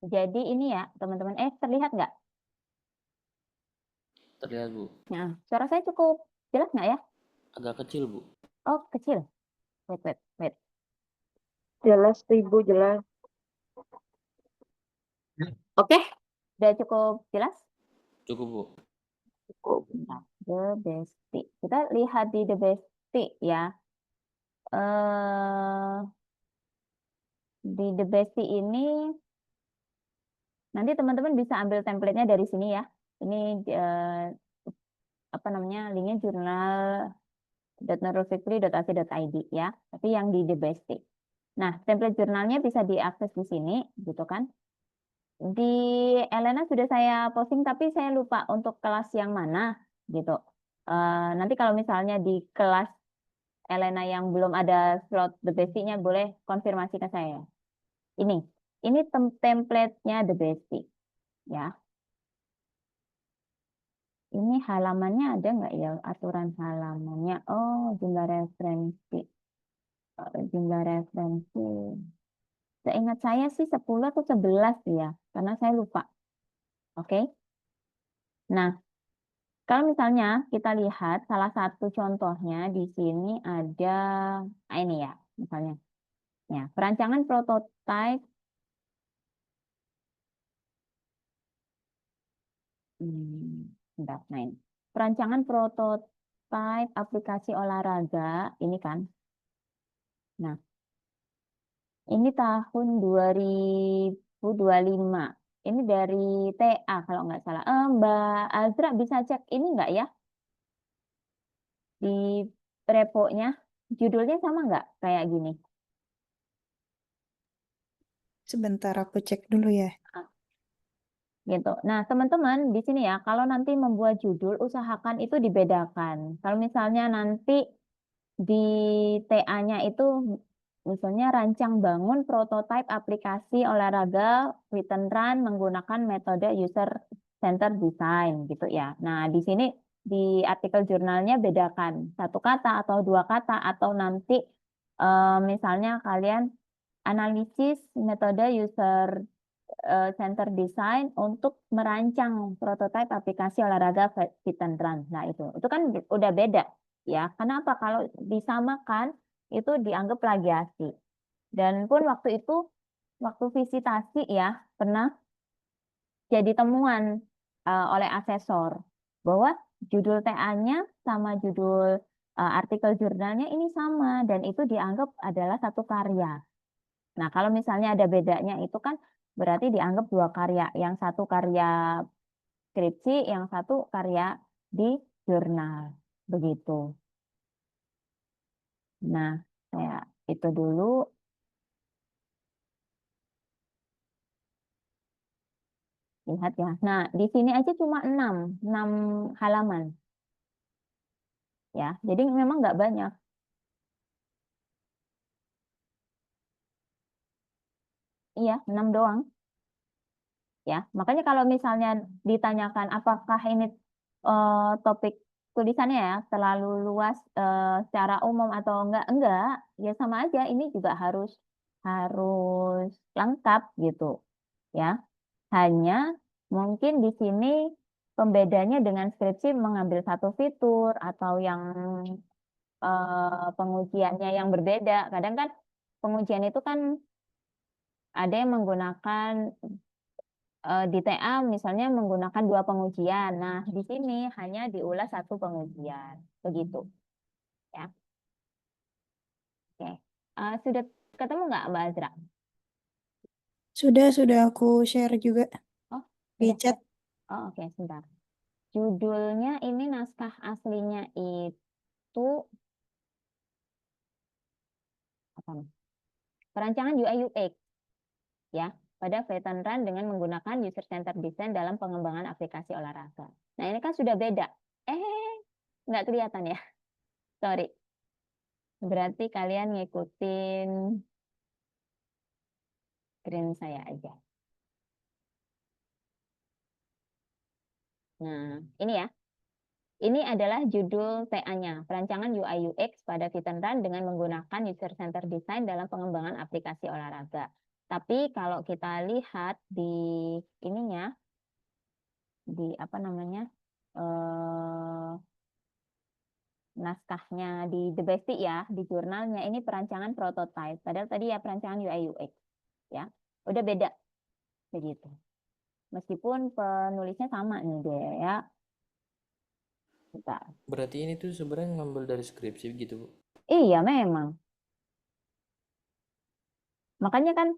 Jadi ini ya teman-teman, terlihat nggak? Terlihat Bu. Nah, suara saya cukup jelas nggak ya? Agak kecil Bu. Oh, kecil. Wait. Jelas tuh Ibu, jelas. Oke, udah cukup jelas? Cukup Bu. Cukup. Nah, The Bestie. Kita lihat di The Bestie ya. Di The Bestie ini nanti teman-teman bisa ambil template-nya dari sini ya. Ini apa namanya? Linknya jurnal.nurulfikri.ac.id ya. Tapi yang di The Bestie. Nah, template jurnalnya bisa diakses di sini, gitu kan? Di Elena sudah saya posting, tapi saya lupa untuk kelas yang mana, gitu. Nanti kalau misalnya di kelas Elena yang belum ada slot The Bestie-nya, boleh konfirmasi ke saya. Ini template-nya The Bestie, ya. Ini halamannya ada nggak ya aturan halamannya? Oh, jumlah referensi. Seingat saya sih 10 atau 11 ya, karena saya lupa. Oke. Nah, kalau misalnya kita lihat salah satu contohnya di sini ada ini ya, misalnya. Ya, perancangan prototipe perancangan prototipe aplikasi olahraga ini kan. Nah, ini tahun 2025. Ini dari TA kalau nggak salah. Mbak Azra bisa cek ini nggak ya? Di repo-nya, judulnya sama nggak kayak gini? Sebentar aku cek dulu ya. Gitu. Nah, teman-teman di sini ya, kalau nanti membuat judul, usahakan itu dibedakan. Kalau misalnya nanti di TA-nya itu misalnya rancang bangun prototipe aplikasi olahraga fit and run menggunakan metode user centered design gitu ya. Nah, di sini di artikel jurnalnya bedakan satu kata atau dua kata atau nanti misalnya kalian analisis metode user center design untuk merancang prototipe aplikasi olahraga fit and run. Nah, itu kan udah beda ya. Kenapa? Kalau disamakan itu dianggap plagiasi. Dan pun waktu itu waktu visitasi ya pernah jadi temuan oleh asesor bahwa judul TA-nya sama judul artikel jurnalnya ini sama dan itu dianggap adalah satu karya. Nah, kalau misalnya ada bedanya itu kan berarti dianggap dua karya. Yang satu karya skripsi, yang satu karya di jurnal. Begitu. Nah, saya itu dulu. Lihat ya. Nah, di sini aja cuma 6 halaman. Ya, jadi memang nggak banyak. Iya, 6 doang. Ya, makanya kalau misalnya ditanyakan apakah ini topik tulisannya ya terlalu luas secara umum atau enggak, ya sama aja. Ini juga harus lengkap gitu, ya. Hanya mungkin di sini pembedanya dengan skripsi mengambil satu fitur atau yang pengujiannya yang berbeda. Kadang kan pengujian itu kan ada yang menggunakan di TA misalnya menggunakan 2 pengujian. Nah, di sini hanya diulas 1 pengujian. Begitu. Ya. Oke. Sudah ketemu nggak Mbak Azra? Sudah aku share juga Oh, di sudah. chat. Oh, oke, sebentar. Judulnya ini naskah aslinya itu apa nih? Perancangan UI UX. Ya, pada fit and run dengan menggunakan user centered design dalam pengembangan aplikasi olahraga. Nah, ini kan sudah beda. Nggak kelihatan ya. Sorry. Berarti kalian ngikutin screen saya aja. Nah, ini ya. Ini adalah judul TA-nya, Perancangan UI UX pada fit and run dengan menggunakan user centered design dalam pengembangan aplikasi olahraga. Tapi kalau kita lihat di ininya, di apa namanya, naskahnya di The Basic ya, di jurnalnya ini perancangan prototype. Padahal tadi ya perancangan UI UX, ya, udah beda begitu. Meskipun penulisnya sama nih dia ya. Bentar. Berarti ini tuh sebenarnya ngambil dari skripsi gitu, Bu? Iya memang. Makanya kan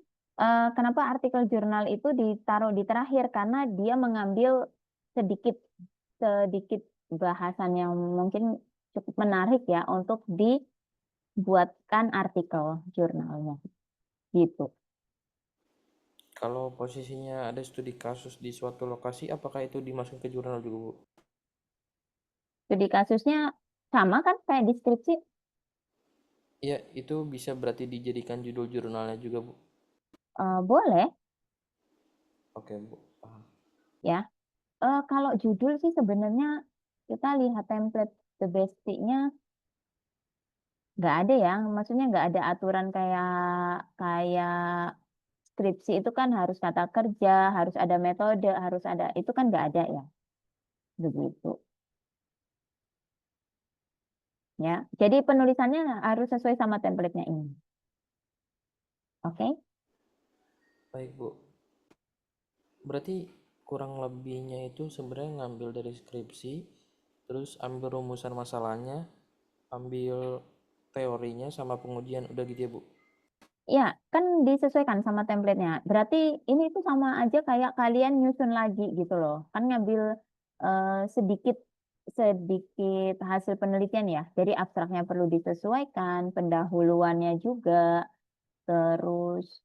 kenapa artikel jurnal itu ditaruh di terakhir karena dia mengambil sedikit bahasan yang mungkin cukup menarik ya untuk dibuatkan artikel jurnalnya. Gitu. Kalau posisinya ada studi kasus di suatu lokasi, apakah itu dimasukkan ke jurnal juga, Bu? Studi kasusnya sama kan kayak deskripsi? Iya, itu bisa berarti dijadikan judul jurnalnya juga, Bu? Boleh. Oke, Bu. Paham. Ya. Kalau judul sih sebenarnya kita lihat template The Basic-nya nggak ada ya. Maksudnya nggak ada aturan kayak skripsi itu kan harus kata kerja, harus ada metode, harus ada, itu kan nggak ada ya. Begitu. Ya, jadi penulisannya harus sesuai sama template-nya ini. Oke? Baik, Bu. Berarti kurang lebihnya itu sebenarnya ngambil dari skripsi, terus ambil rumusan masalahnya, ambil teorinya sama pengujian, udah gitu ya, Bu? Ya, kan disesuaikan sama template-nya. Berarti ini tuh sama aja kayak kalian nyusun lagi gitu loh. Kan ngambil sedikit hasil penelitian ya. Jadi abstraknya perlu disesuaikan, pendahuluannya juga, terus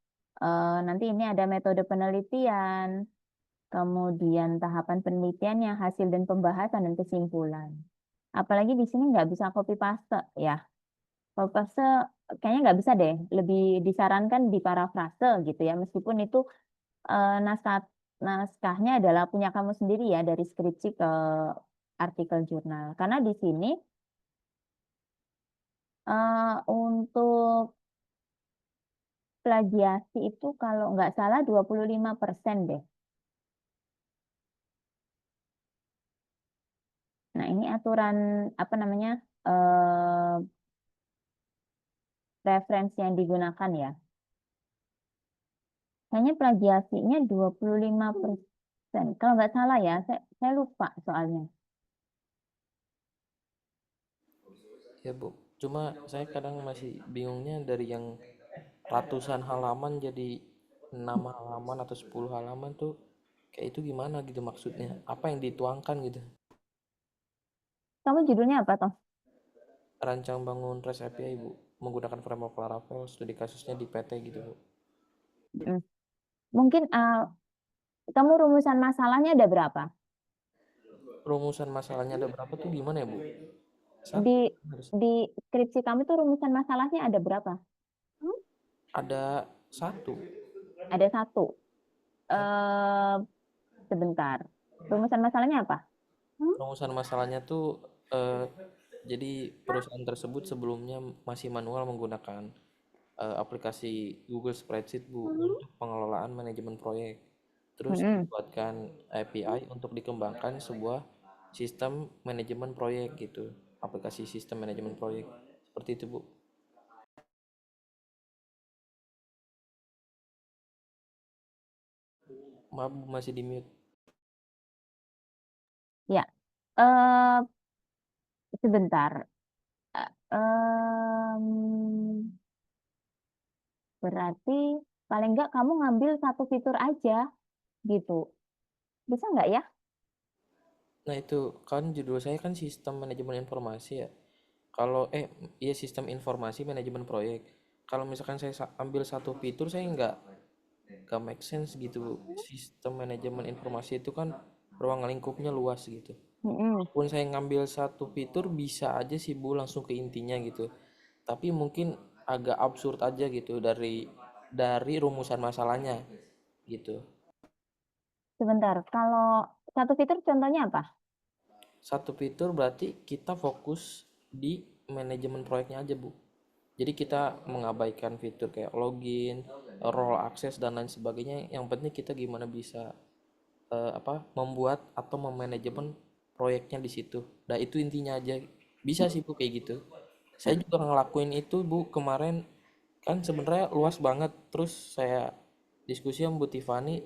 Nanti ini ada metode penelitian, kemudian tahapan penelitiannya, hasil dan pembahasan dan kesimpulan. Apalagi di sini nggak bisa copy paste ya. Copy paste kayaknya nggak bisa deh. Lebih disarankan di parafrase gitu ya. Meskipun itu naskahnya adalah punya kamu sendiri ya, dari skripsi ke artikel jurnal. Karena di sini untuk plagiasi itu kalau nggak salah 25% deh. Nah, ini aturan apa namanya? Referensi yang digunakan ya. Kayaknya plagiasinya 25%. Kalau nggak salah ya, saya lupa soalnya. Ya Bu, cuma saya kadang masih bingungnya dari yang ratusan halaman jadi 6 halaman atau 10 halaman tuh kayak itu gimana gitu maksudnya? Apa yang dituangkan gitu? Kamu judulnya apa toh? Rancang bangun REST API Bu, menggunakan framework Laravel, studi kasusnya di PT gitu Bu. Mungkin kamu rumusan masalahnya ada berapa? Rumusan masalahnya ada berapa tuh gimana ya Bu? Di skripsi kamu tuh rumusan masalahnya ada berapa? Ada 1. Ada 1. Sebentar. Rumusan masalahnya apa? Rumusan masalahnya tuh jadi perusahaan tersebut sebelumnya masih manual menggunakan aplikasi Google Spreadsheet Bu untuk pengelolaan manajemen proyek. Terus dibuatkan API untuk dikembangkan sebuah sistem manajemen proyek gitu. Aplikasi sistem manajemen proyek. Seperti itu Bu. Maaf Bu, masih di mute. Ya. Sebentar. Berarti paling enggak kamu ngambil 1 fitur aja gitu. Bisa nggak ya? Nah itu kan judul saya kan sistem manajemen informasi ya. Kalau iya sistem informasi manajemen proyek. Kalau misalkan saya ambil 1 fitur saya nggak make sense gitu. Sistem manajemen informasi itu kan ruang lingkupnya luas gitu. Walaupun saya ngambil 1 fitur bisa aja sih Bu langsung ke intinya gitu. Tapi mungkin agak absurd aja gitu dari rumusan masalahnya gitu. Sebentar, kalau 1 fitur contohnya apa? 1 fitur berarti kita fokus di manajemen proyeknya aja Bu. Jadi kita mengabaikan fitur kayak login, role access dan lain sebagainya. Yang penting kita gimana bisa membuat atau memanajemen proyeknya di situ. Nah itu intinya aja. Bisa sih Bu kayak gitu. Saya juga ngelakuin itu Bu kemarin, kan sebenarnya luas banget. Terus saya diskusi sama Bu Tiffany.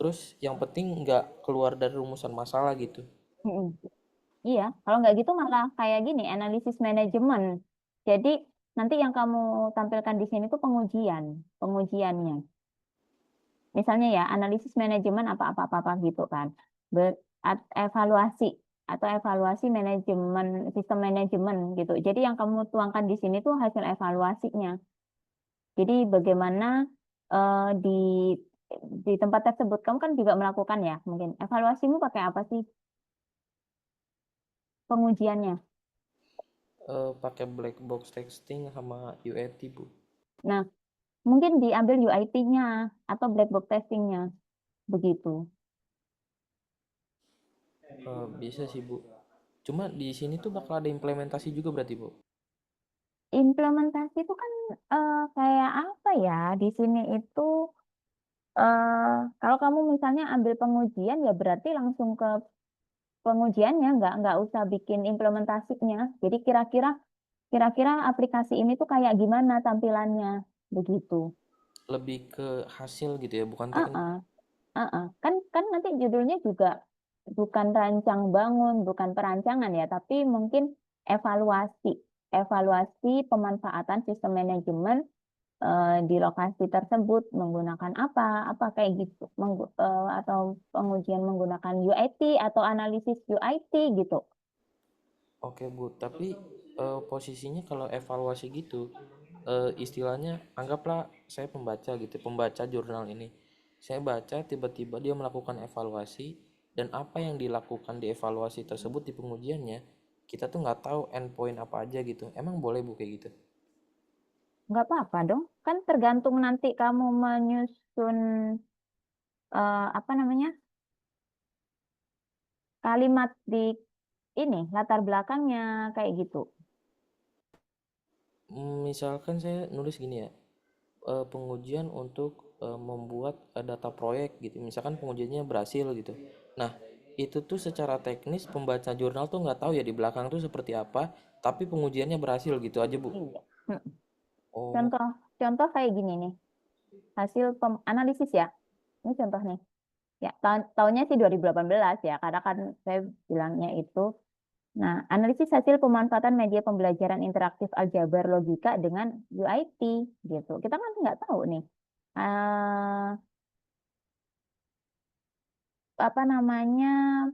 Terus yang penting nggak keluar dari rumusan masalah gitu. Iya, kalau nggak gitu malah kayak gini, analisis manajemen. Jadi nanti yang kamu tampilkan di sini tuh pengujiannya. Misalnya ya, analisis manajemen apa gitu kan. Evaluasi atau evaluasi manajemen, sistem manajemen gitu. Jadi yang kamu tuangkan di sini tuh hasil evaluasinya. Jadi bagaimana di tempat tersebut kamu kan juga melakukan ya, mungkin evaluasimu pakai apa sih pengujiannya? Pakai black box testing sama UAT Bu. Nah, mungkin diambil UIT-nya atau black box testing-nya, begitu. Bisa sih Bu. Cuma di sini tuh bakal ada implementasi juga berarti Bu. Implementasi itu kan kayak apa ya? Di sini itu kalau kamu misalnya ambil pengujian ya berarti langsung ke pengujiannya, nggak usah bikin implementasinya. Jadi kira-kira aplikasi ini tuh kayak gimana tampilannya, begitu. Lebih ke hasil gitu ya, bukan teknik. Kan nanti judulnya juga bukan rancang bangun, bukan perancangan ya, tapi mungkin evaluasi pemanfaatan sistem manajemen di lokasi tersebut menggunakan apa kayak gitu, atau pengujian menggunakan UIT atau analisis UIT gitu. Oke Bu, tapi posisinya kalau evaluasi gitu istilahnya anggaplah saya pembaca gitu, pembaca jurnal ini. Saya baca tiba-tiba dia melakukan evaluasi dan apa yang dilakukan di evaluasi tersebut di pengujiannya kita tuh nggak tahu endpoint apa aja gitu. Emang boleh Bu kayak gitu? Nggak apa-apa dong. Kan tergantung nanti kamu menyusun apa namanya kalimat di ini latar belakangnya kayak gitu. Misalkan saya nulis gini ya, pengujian untuk membuat data proyek gitu. Misalkan pengujiannya berhasil gitu. Nah, itu tuh secara teknis pembaca jurnal tuh nggak tahu ya di belakang tuh seperti apa, tapi pengujiannya berhasil gitu aja Bu. Iya. Oh, Contoh kayak gini nih. Hasil analisis ya. Ini contoh nih. Ya, tahunnya sih 2018 ya, karena kan saya bilangnya itu. Nah, analisis hasil pemanfaatan media pembelajaran interaktif aljabar logika dengan UIT gitu. Kita kan nggak tahu nih apa namanya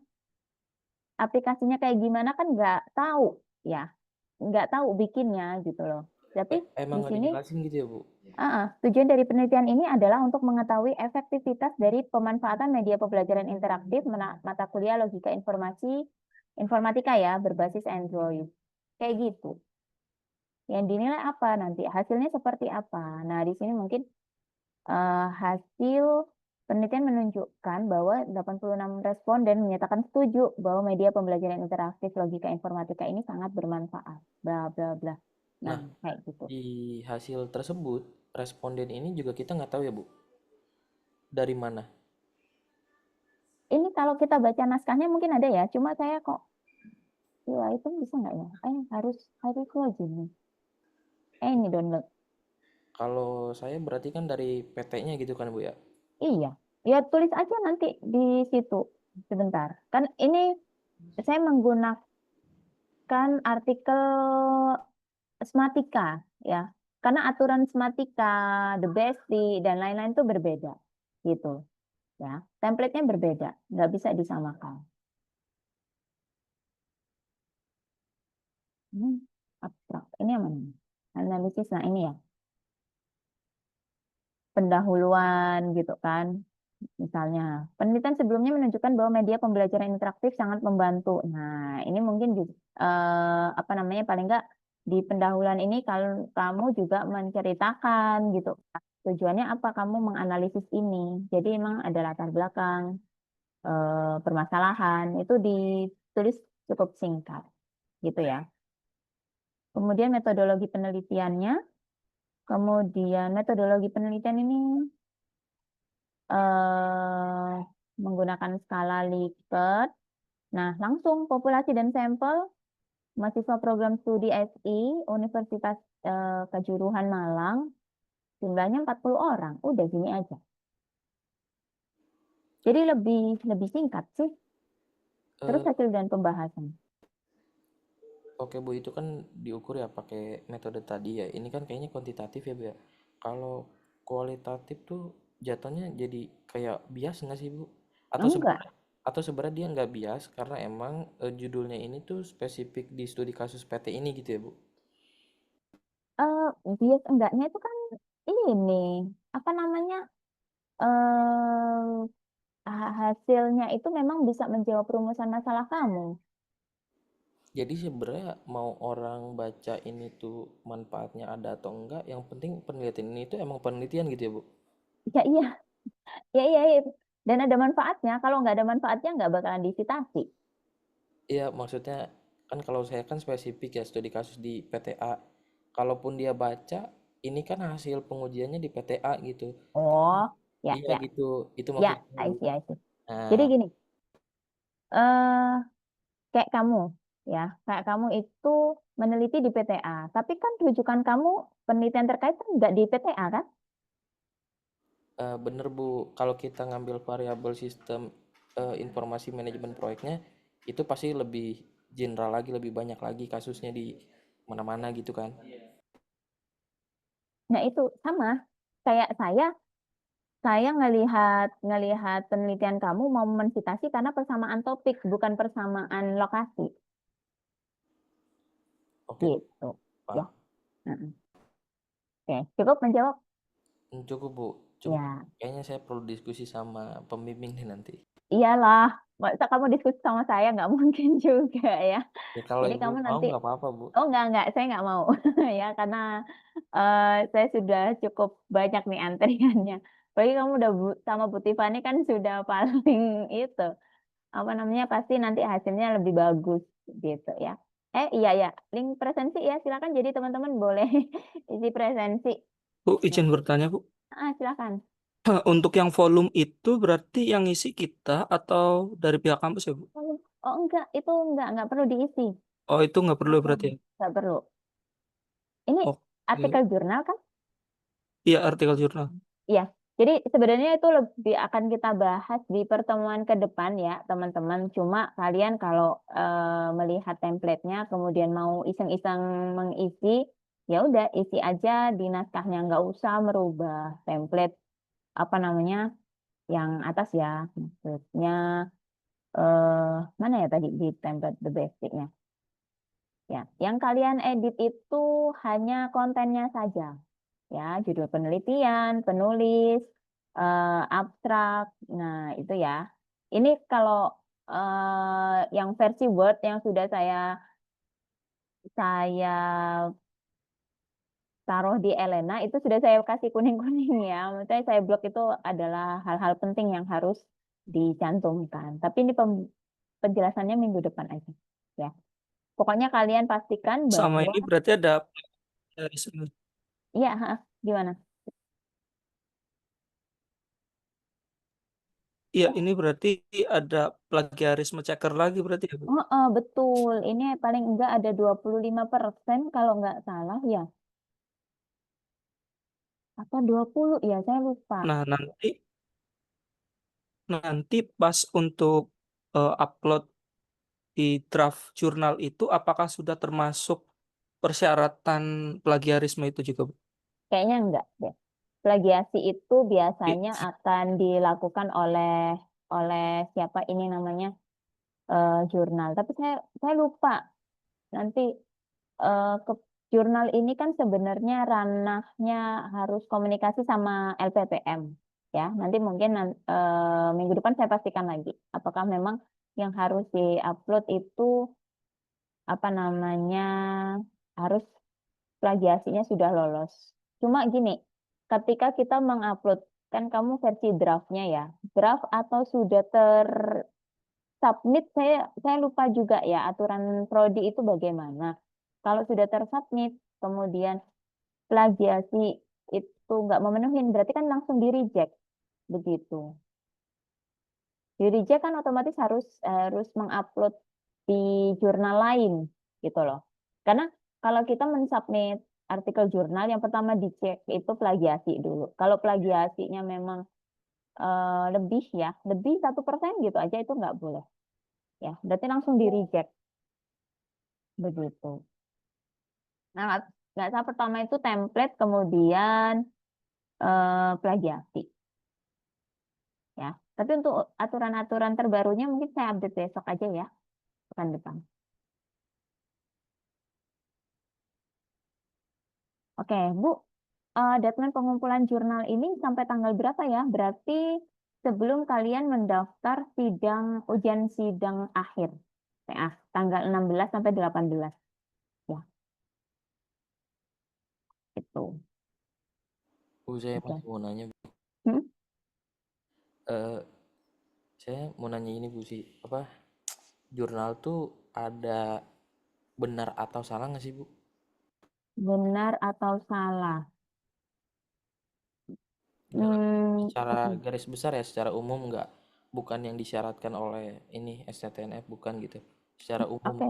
aplikasinya kayak gimana kan nggak tahu ya, nggak tahu bikinnya gitu loh. Tapi emang di nggak sini dijelasin gitu ya Bu? tujuan dari penelitian ini adalah untuk mengetahui efektivitas dari pemanfaatan media pembelajaran interaktif mata kuliah logika informatika ya berbasis Android. Kayak gitu. Yang dinilai apa nanti? Hasilnya seperti apa? Nah, di sini mungkin hasil penelitian menunjukkan bahwa 86 responden menyatakan setuju bahwa media pembelajaran interaktif logika informatika ini sangat bermanfaat. Bla bla bla. Nah, kayak gitu. Di hasil tersebut, responden ini juga kita nggak tahu ya Bu, dari mana? Ini kalau kita baca naskahnya mungkin ada ya, cuma saya kok ya itu bisa nggak ya? Harus aja nih. Ini download. Kalau saya berarti kan dari PT-nya gitu kan Bu ya? Iya, ya tulis aja nanti di situ. Sebentar, kan ini saya menggunakan artikel Smatika ya, karena aturan Smatika, The Besti dan lain-lain itu berbeda, gitu ya. Template-nya berbeda, nggak bisa disamakan. Abstrak. Ini yang mana? Analisis, nah ini ya. Pendahuluan gitu kan. Misalnya, penelitian sebelumnya menunjukkan bahwa media pembelajaran interaktif sangat membantu. Nah, ini mungkin juga, apa namanya, paling nggak di pendahuluan ini kalau kamu juga menceritakan gitu. Tujuannya apa kamu menganalisis ini. Jadi memang ada latar belakang, permasalahan, itu ditulis cukup singkat gitu ya. Kemudian metodologi penelitiannya, kemudian metodologi penelitian ini menggunakan skala Likert. Nah, langsung populasi dan sampel mahasiswa program studi SI Universitas Kejuruhan Malang, jumlahnya 40 orang. Udah gini aja. Jadi lebih singkat sih. Terus hasil dan pembahasan. Oke Bu, itu kan diukur ya pakai metode tadi ya. Ini kan kayaknya kuantitatif ya Bu ya. Kalau kualitatif tuh jatuhnya jadi kayak bias nggak sih Bu? Atau sebenarnya dia nggak bias karena emang judulnya ini tuh spesifik di studi kasus PT ini gitu ya Bu? Bias enggaknya itu kan ini apa namanya hasilnya itu memang bisa menjawab rumusan masalah kamu. Jadi sebenarnya mau orang baca ini tuh manfaatnya ada atau enggak, yang penting penelitian ini tuh emang penelitian gitu ya Bu? Ya iya, iya. Dan ada manfaatnya. Kalau nggak ada manfaatnya nggak bakalan disitasi. Iya, maksudnya kan kalau saya kan spesifik ya studi kasus di PTA. Kalaupun dia baca, ini kan hasil pengujiannya di PTA gitu. Oh, ya, Iya ya. gitu, itu Ya, maksudnya. I see. Nah, Jadi gini, kayak kamu itu meneliti di PTA, tapi kan rujukan kamu penelitian terkait kan nggak di PTA kan? bener Bu, kalau kita ngambil variabel sistem informasi manajemen proyeknya, itu pasti lebih general lagi, lebih banyak lagi kasusnya di mana-mana gitu kan. Nah itu sama, kayak saya ngelihat penelitian kamu mau mensitasi karena persamaan topik, bukan persamaan lokasi. Oke, Gitu. Ya. Oke, cukup menjawab? Cukup Bu, cukup. Ya, Kayaknya saya perlu diskusi sama pembimbing nih nanti. iyalah. Masa kamu diskusi sama saya nggak mungkin juga ya. Ya kalau Jadi Ibu kamu mau nanti, nggak apa-apa Bu. oh enggak, saya nggak mau ya karena saya sudah cukup banyak nih antriannya. Apalagi kamu udah sama Bu Tiffany kan sudah paling itu apa namanya pasti nanti hasilnya lebih bagus gitu ya. Iya ya, link presensi ya silakan jadi teman-teman boleh isi presensi. Bu, izin bertanya Bu. Silakan. Untuk yang volume itu berarti yang ngisi kita atau dari pihak kampus ya Bu? Oh enggak, itu enggak perlu diisi. Oh itu nggak perlu berarti ya? Enggak perlu. Ini Oke. artikel jurnal kan? Iya artikel jurnal. Iya. Jadi sebenarnya itu lebih akan kita bahas di pertemuan ke depan ya teman-teman. Cuma kalian kalau melihat template-nya kemudian mau iseng-iseng mengisi, ya udah isi aja di naskahnya, nggak usah merubah template apa namanya yang atas ya. Maksudnya mana ya tadi di template the basic-nya. Ya, yang kalian edit itu hanya kontennya saja. Ya, judul penelitian, penulis, abstrak. Nah, itu ya. Ini kalau yang versi Word yang sudah saya taruh di Elena itu sudah saya kasih kuning-kuning ya. Maksudnya saya blok itu adalah hal-hal penting yang harus dicantumkan. Tapi ini penjelasannya minggu depan aja. Ya. Pokoknya kalian pastikan Sama bahwa ini berarti ada iya, gimana? Iya, ini berarti ada plagiarisme checker lagi berarti ya Bu? Betul. Ini paling enggak ada 25% kalau nggak salah ya. Apa 20 ya, saya lupa. Nah, nanti pas untuk upload di draft jurnal itu apakah sudah termasuk persyaratan plagiarisme itu juga Bu? Kayaknya enggak deh. Plagiasi itu biasanya akan dilakukan oleh siapa ini namanya jurnal. Tapi saya lupa. Nanti ke jurnal ini kan sebenarnya ranahnya harus komunikasi sama LPPM ya. Nanti mungkin minggu depan saya pastikan lagi apakah memang yang harus diupload itu apa namanya harus plagiasinya sudah lolos. Cuma gini, ketika kita mengupload kan kamu versi draftnya ya, draft atau sudah submit saya lupa juga ya aturan prodi itu bagaimana. Kalau sudah tersubmit kemudian plagiasi itu nggak memenuhi berarti kan langsung di reject begitu. Di reject kan otomatis harus mengupload di jurnal lain gitu loh. Karena kalau kita mensubmit artikel jurnal yang pertama dicek itu plagiasi dulu. Kalau plagiasinya memang lebih 1% gitu aja itu nggak boleh. Ya, berarti langsung di reject. Begitu. Nah, nggak salah pertama itu template, kemudian plagiasi. Ya, tapi untuk aturan-aturan terbarunya mungkin saya update besok aja ya, pekan depan. Oke, Bu, deadline pengumpulan jurnal ini sampai tanggal berapa ya? Berarti sebelum kalian mendaftar ujian sidang akhir. Tanggal 16 sampai 18. Ya. Itu. Bu, saya masih mau nanya Bu. Saya mau nanya ini Bu sih, apa jurnal tuh ada benar atau salah nggak sih Bu? Benar atau salah? Secara garis besar ya, secara umum nggak, bukan yang disyaratkan oleh ini STTNF, bukan gitu. Secara umum. Oke.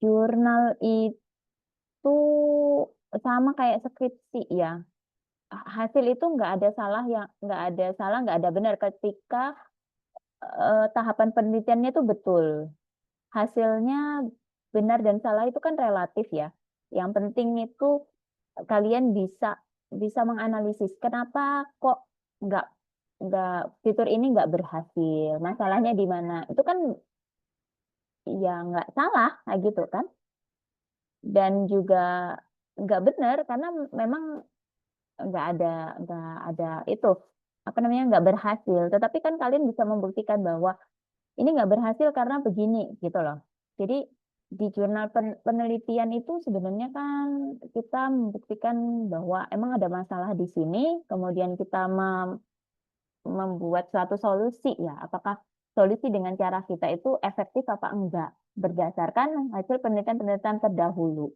Jurnal itu sama kayak skripsi ya. Hasil itu nggak ada salah, nggak ada benar ketika tahapan penelitiannya itu betul. Hasilnya benar dan salah itu kan relatif ya. Yang penting itu kalian bisa menganalisis kenapa kok nggak fitur ini nggak berhasil, masalahnya di mana. Itu kan ya nggak salah gitu kan. Dan juga nggak benar karena memang nggak ada itu apa namanya nggak berhasil. Tetapi kan kalian bisa membuktikan bahwa ini nggak berhasil karena begini gitu loh. Jadi di jurnal penelitian itu sebenarnya kan kita membuktikan bahwa emang ada masalah di sini, kemudian kita membuat suatu solusi ya. Apakah solusi dengan cara kita itu efektif apa enggak berdasarkan hasil penelitian-penelitian terdahulu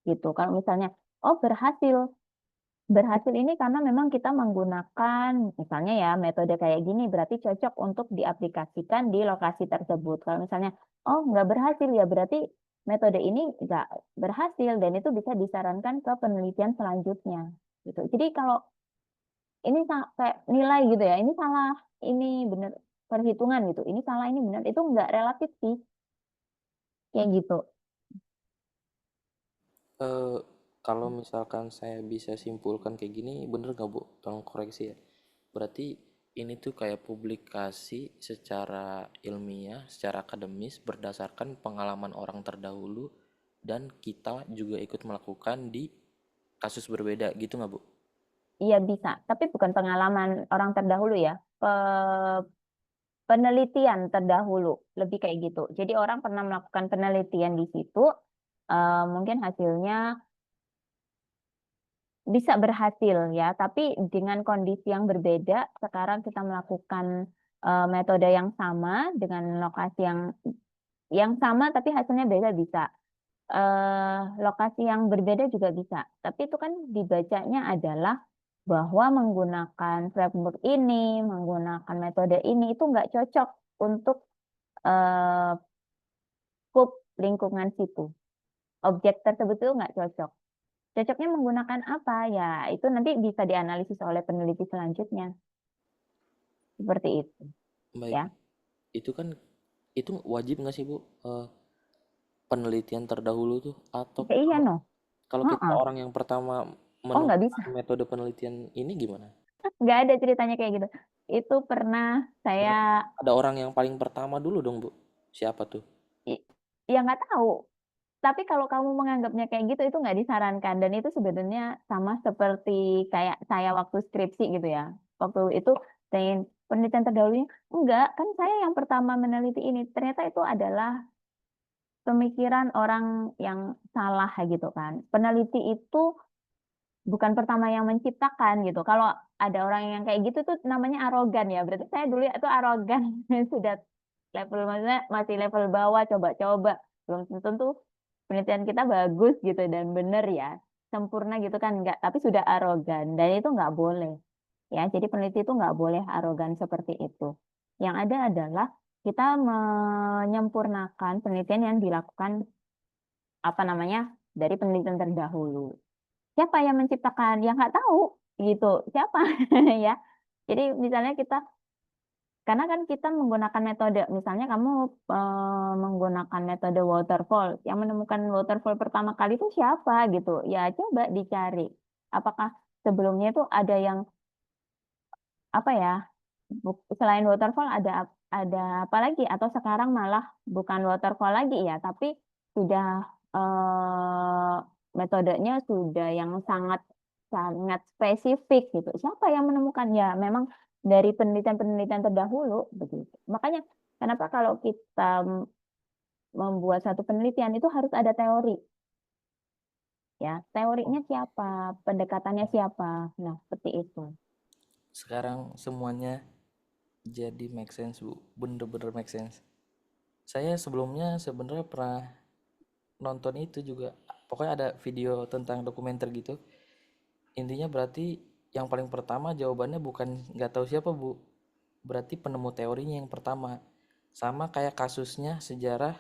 gitu. Kalau misalnya oh berhasil ini karena memang kita menggunakan misalnya ya metode kayak gini berarti cocok untuk diaplikasikan di lokasi tersebut. Kalau misalnya oh nggak berhasil ya berarti metode ini nggak berhasil dan itu bisa disarankan ke penelitian selanjutnya gitu. Jadi kalau ini kayak nilai gitu ya, ini salah, ini benar perhitungan gitu, ini salah, ini benar, itu nggak relatif sih, kayak gitu. Kalau misalkan saya bisa simpulkan kayak gini, bener nggak Bu? Tolong koreksi ya. Berarti ini tuh kayak publikasi secara ilmiah, secara akademis berdasarkan pengalaman orang terdahulu dan kita juga ikut melakukan di kasus berbeda gitu nggak Bu? Iya bisa, tapi bukan pengalaman orang terdahulu ya, penelitian terdahulu, lebih kayak gitu. Jadi orang pernah melakukan penelitian di situ, mungkin hasilnya bisa berhasil ya, tapi dengan kondisi yang berbeda. Sekarang kita melakukan metode yang sama dengan lokasi yang sama, tapi hasilnya beda bisa. Lokasi yang berbeda juga bisa. Tapi itu kan dibacanya adalah bahwa menggunakan framework ini, menggunakan metode ini itu nggak cocok untuk scope lingkungan situ. Objek tersebut itu nggak cocok. Cocoknya menggunakan apa? Ya, itu nanti bisa dianalisis oleh peneliti selanjutnya. Seperti itu. Baik. Ya. Itu kan itu wajib nggak sih Bu? Penelitian terdahulu tuh atau Ya, iya no. kalau kita orang yang pertama nggak bisa. menemukan metode penelitian ini gimana? Nggak ada ceritanya kayak gitu. Itu pernah saya Ada orang yang paling pertama dulu dong Bu. Siapa tuh? ya nggak tahu. Tapi kalau kamu menganggapnya kayak gitu itu nggak disarankan dan itu sebenarnya sama seperti kayak saya waktu skripsi gitu ya. Waktu itu penelitian terdahulunya enggak, kan saya yang pertama meneliti ini. Ternyata itu adalah pemikiran orang yang salah gitu kan. Peneliti itu bukan pertama yang menciptakan gitu. Kalau ada orang yang kayak gitu tuh namanya arogan ya. Berarti saya dulu itu arogan sudah level maksudnya masih level bawah coba-coba. Belum tentu penelitian kita bagus gitu dan benar ya. Sempurna gitu kan enggak, tapi sudah arogan dan itu enggak boleh. Ya, jadi peneliti itu enggak boleh arogan seperti itu. Yang ada adalah kita menyempurnakan penelitian yang dilakukan apa namanya dari penelitian terdahulu. Siapa yang menciptakan? Ya nggak tahu gitu. Siapa ya? Jadi misalnya karena kan kita menggunakan metode, misalnya kamu menggunakan metode waterfall, yang menemukan waterfall pertama kali itu siapa gitu? Ya coba dicari. Apakah sebelumnya itu ada yang apa ya? Selain waterfall ada apa lagi? Atau sekarang malah bukan waterfall lagi ya, tapi sudah metodenya sudah yang sangat spesifik gitu. Siapa yang menemukan? Ya memang dari penelitian-penelitian terdahulu begitu. Makanya kenapa kalau kita membuat satu penelitian itu harus ada teori. Ya, teorinya siapa, pendekatannya siapa. Nah, seperti itu. Sekarang semuanya jadi make sense Bu, bener-bener make sense. Saya sebelumnya sebenarnya pernah nonton itu juga, pokoknya ada video tentang dokumenter gitu. Intinya berarti yang paling pertama jawabannya bukan nggak tahu siapa Bu, berarti penemu teorinya yang pertama. Sama kayak kasusnya sejarah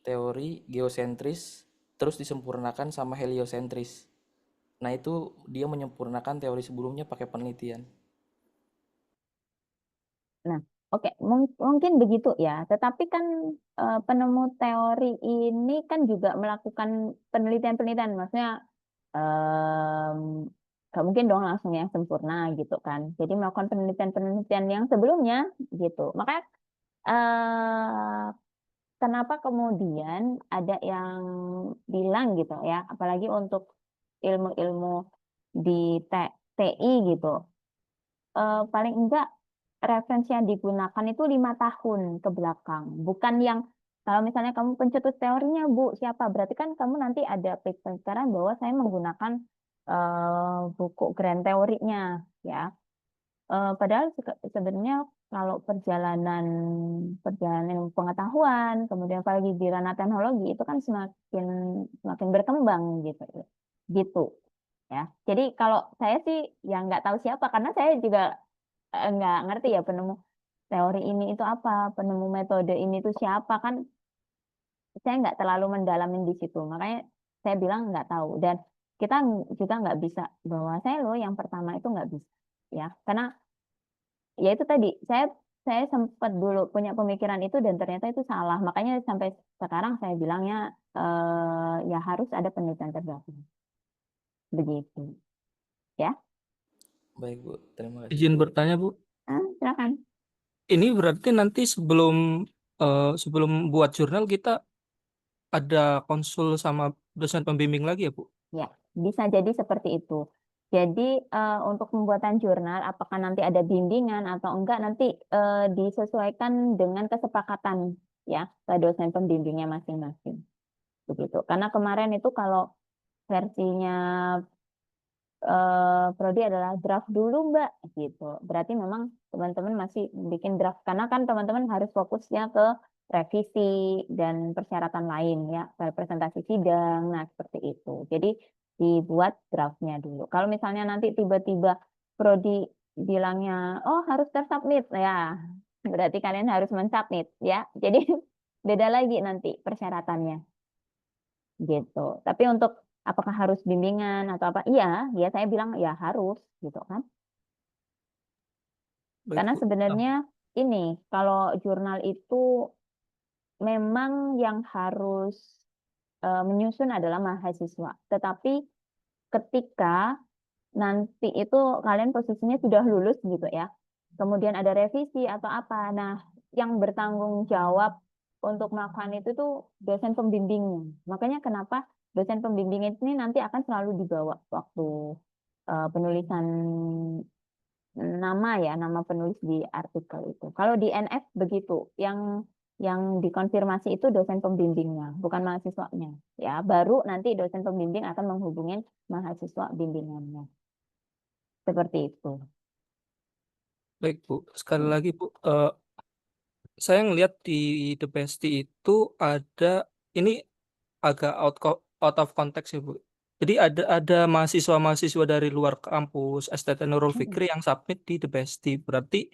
teori geosentris terus disempurnakan sama heliosentris. Nah itu dia menyempurnakan teori sebelumnya pakai penelitian. Nah, oke, mungkin begitu ya. Tetapi kan penemu teori ini kan juga melakukan penelitian-penelitian. Maksudnya nggak mungkin dong langsung yang sempurna gitu kan. Jadi melakukan penelitian-penelitian yang sebelumnya gitu. Makanya kenapa kemudian ada yang bilang gitu ya, apalagi untuk ilmu-ilmu di TI gitu, paling enggak referensi yang digunakan itu 5 tahun ke belakang. Bukan yang kalau misalnya kamu pencetus teorinya Bu, siapa? Berarti kan kamu nanti ada pikiran bahwa saya menggunakan buku grand teorinya ya. Padahal sebenarnya kalau perjalanan pengetahuan, kemudian apalagi di ranah teknologi itu kan semakin berkembang gitu ya. Jadi kalau saya sih ya nggak tahu siapa, karena saya juga nggak ngerti ya penemu teori ini itu apa, penemu metode ini itu siapa, kan saya nggak terlalu mendalamin di situ. Makanya saya bilang nggak tahu, dan kita juga nggak bisa bahwa saya loh yang pertama, itu nggak bisa ya, karena ya itu tadi saya sempat dulu punya pemikiran itu dan ternyata itu salah. Makanya sampai sekarang saya bilangnya ya harus ada penelitian terdahulu begitu ya. Baik Bu, terima kasih. Izin bertanya Bu, Silakan. ini berarti nanti sebelum buat jurnal kita ada konsul sama dosen pembimbing lagi ya Bu? Ya, bisa jadi seperti itu. Jadi untuk pembuatan jurnal, apakah nanti ada bimbingan atau enggak, nanti disesuaikan dengan kesepakatan ya ke dosen pembimbingnya masing-masing. Begitu. Karena kemarin itu kalau versinya prodi adalah draft dulu Mbak, gitu. Berarti memang teman-teman masih bikin draft, karena kan teman-teman harus fokusnya ke revisi dan persyaratan lain ya, representasi sidang, nah seperti itu. Jadi dibuat draftnya dulu. Kalau misalnya nanti tiba-tiba prodi bilangnya, oh harus tersubmit, ya berarti kalian harus mensubmit ya. Jadi beda lagi nanti persyaratannya, gitu. Tapi untuk apakah harus bimbingan atau apa? Iya, ya saya bilang ya harus, gitu kan. Baik Karena Bu. sebenarnya ini kalau jurnal itu memang yang harus menyusun adalah mahasiswa. Tetapi ketika nanti itu kalian posisinya sudah lulus gitu ya, kemudian ada revisi atau apa, nah yang bertanggung jawab untuk melakukan itu tuh dosen pembimbingnya. Makanya kenapa dosen pembimbing ini nanti akan selalu dibawa waktu penulisan nama penulis di artikel itu. Kalau di NF begitu, yang dikonfirmasi itu dosen pembimbingnya, bukan mahasiswanya. Ya, baru nanti dosen pembimbing akan menghubungin mahasiswa bimbingannya. Seperti itu. Baik Bu, sekali lagi Bu, saya ngelihat di The Bestie itu ada, ini agak out of context ya Bu. Jadi ada mahasiswa-mahasiswa dari luar kampus STT Nurul Fikri yang submit di The Bestie. Berarti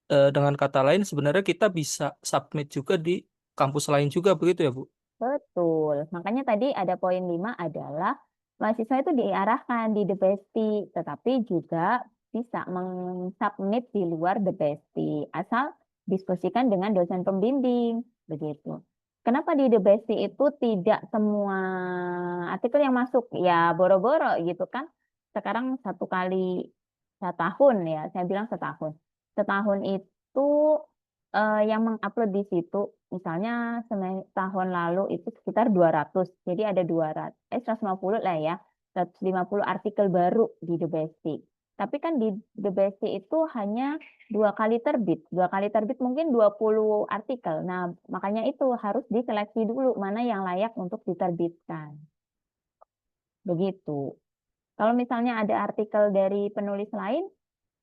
dengan kata lain sebenarnya kita bisa submit juga di kampus lain juga, begitu ya Bu? Betul. Makanya tadi ada poin 5 adalah mahasiswa itu diarahkan di The Bestie, tetapi juga bisa mensubmit di luar The Bestie, asal diskusikan dengan dosen pembimbing, begitu. Kenapa di The Bestie itu tidak semua artikel yang masuk? Ya boro-boro gitu kan. Sekarang 1 kali setahun ya, saya bilang setahun. Setahun itu yang mengupload di situ, misalnya tahun lalu itu sekitar 200, jadi ada 150 lah ya, 150 artikel baru di The Bestie. Tapi kan di The Bestie itu hanya 2 kali terbit, mungkin 20 artikel. Nah, makanya itu harus diseleksi dulu mana yang layak untuk diterbitkan. Begitu. Kalau misalnya ada artikel dari penulis lain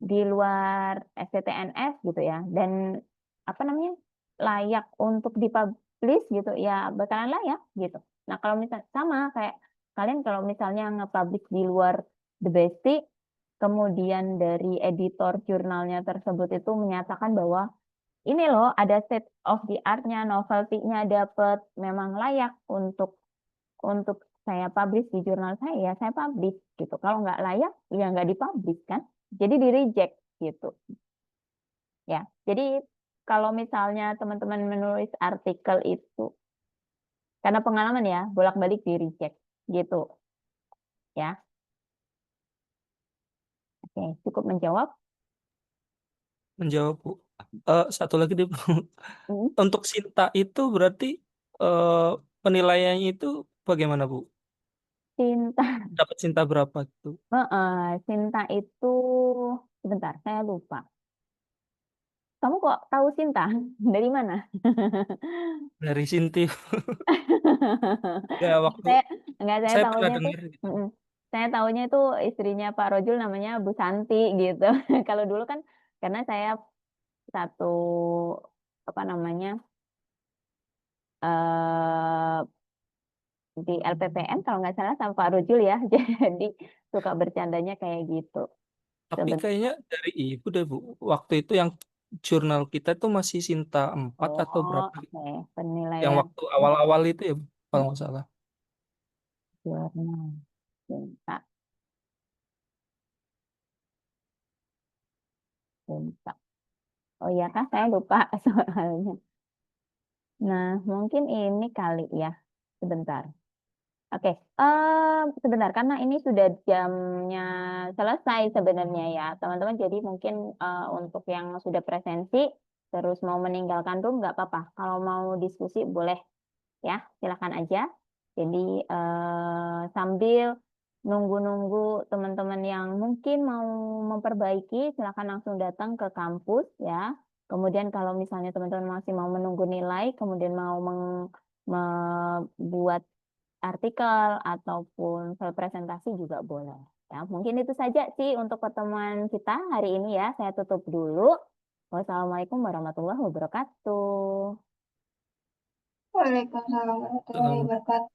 di luar STTNS gitu ya, dan apa namanya layak untuk dipublish gitu ya, bakalan layak gitu. Nah kalau misalnya sama kayak kalian kalau misalnya nge-publish di luar The Bestie, kemudian dari editor jurnalnya tersebut itu menyatakan bahwa ini loh ada state of the art-nya, novelty-nya dapet, memang layak untuk saya publish di jurnal saya, ya saya publish gitu. Kalau nggak layak, ya nggak dipublish kan. Jadi di reject gitu. Ya, jadi kalau misalnya teman-teman menulis artikel itu, karena pengalaman ya, bolak-balik di reject gitu. Ya. Oke, cukup menjawab. Menjawab Bu. Satu lagi deh Bu. Untuk Sinta itu berarti penilaiannya itu bagaimana Bu? Sinta. Dapat Sinta berapa tuh? Sinta itu sebentar, saya lupa. Kamu kok tahu Sinta? Dari mana? Dari Sinti. Ya waktu Saya enggak, saya saya pernah tahunya tuh dengar gitu. saya tahunya itu istrinya Pak Rojul namanya Bu Santi gitu. Kalau dulu kan karena saya satu apa namanya eh di LPPN kalau nggak salah sama Pak Rojul ya. Jadi suka bercandanya kayak gitu. Tapi kayaknya dari ibu deh Bu. Waktu itu yang jurnal kita tuh masih Sinta 4 atau berapa? Oke, Yang penilaian waktu awal-awal itu ya Bu, kalau nggak salah. jurnal Sinta. Sinta. Oh iya kah? Saya lupa soalnya. Nah, mungkin ini kali ya. Sebentar. Oke, sebentar karena ini sudah jamnya selesai sebenarnya ya, teman-teman. Jadi mungkin untuk yang sudah presensi terus mau meninggalkan room nggak apa-apa. Kalau mau diskusi boleh ya, silakan aja. Jadi sambil nunggu-nunggu teman-teman yang mungkin mau memperbaiki, silakan langsung datang ke kampus ya. Kemudian kalau misalnya teman-teman masih mau menunggu nilai, kemudian mau membuat artikel ataupun file presentasi juga boleh. Ya, mungkin itu saja sih untuk pertemuan kita hari ini ya. Saya tutup dulu. Wassalamualaikum warahmatullahi wabarakatuh. Waalaikumsalam warahmatullahi wabarakatuh.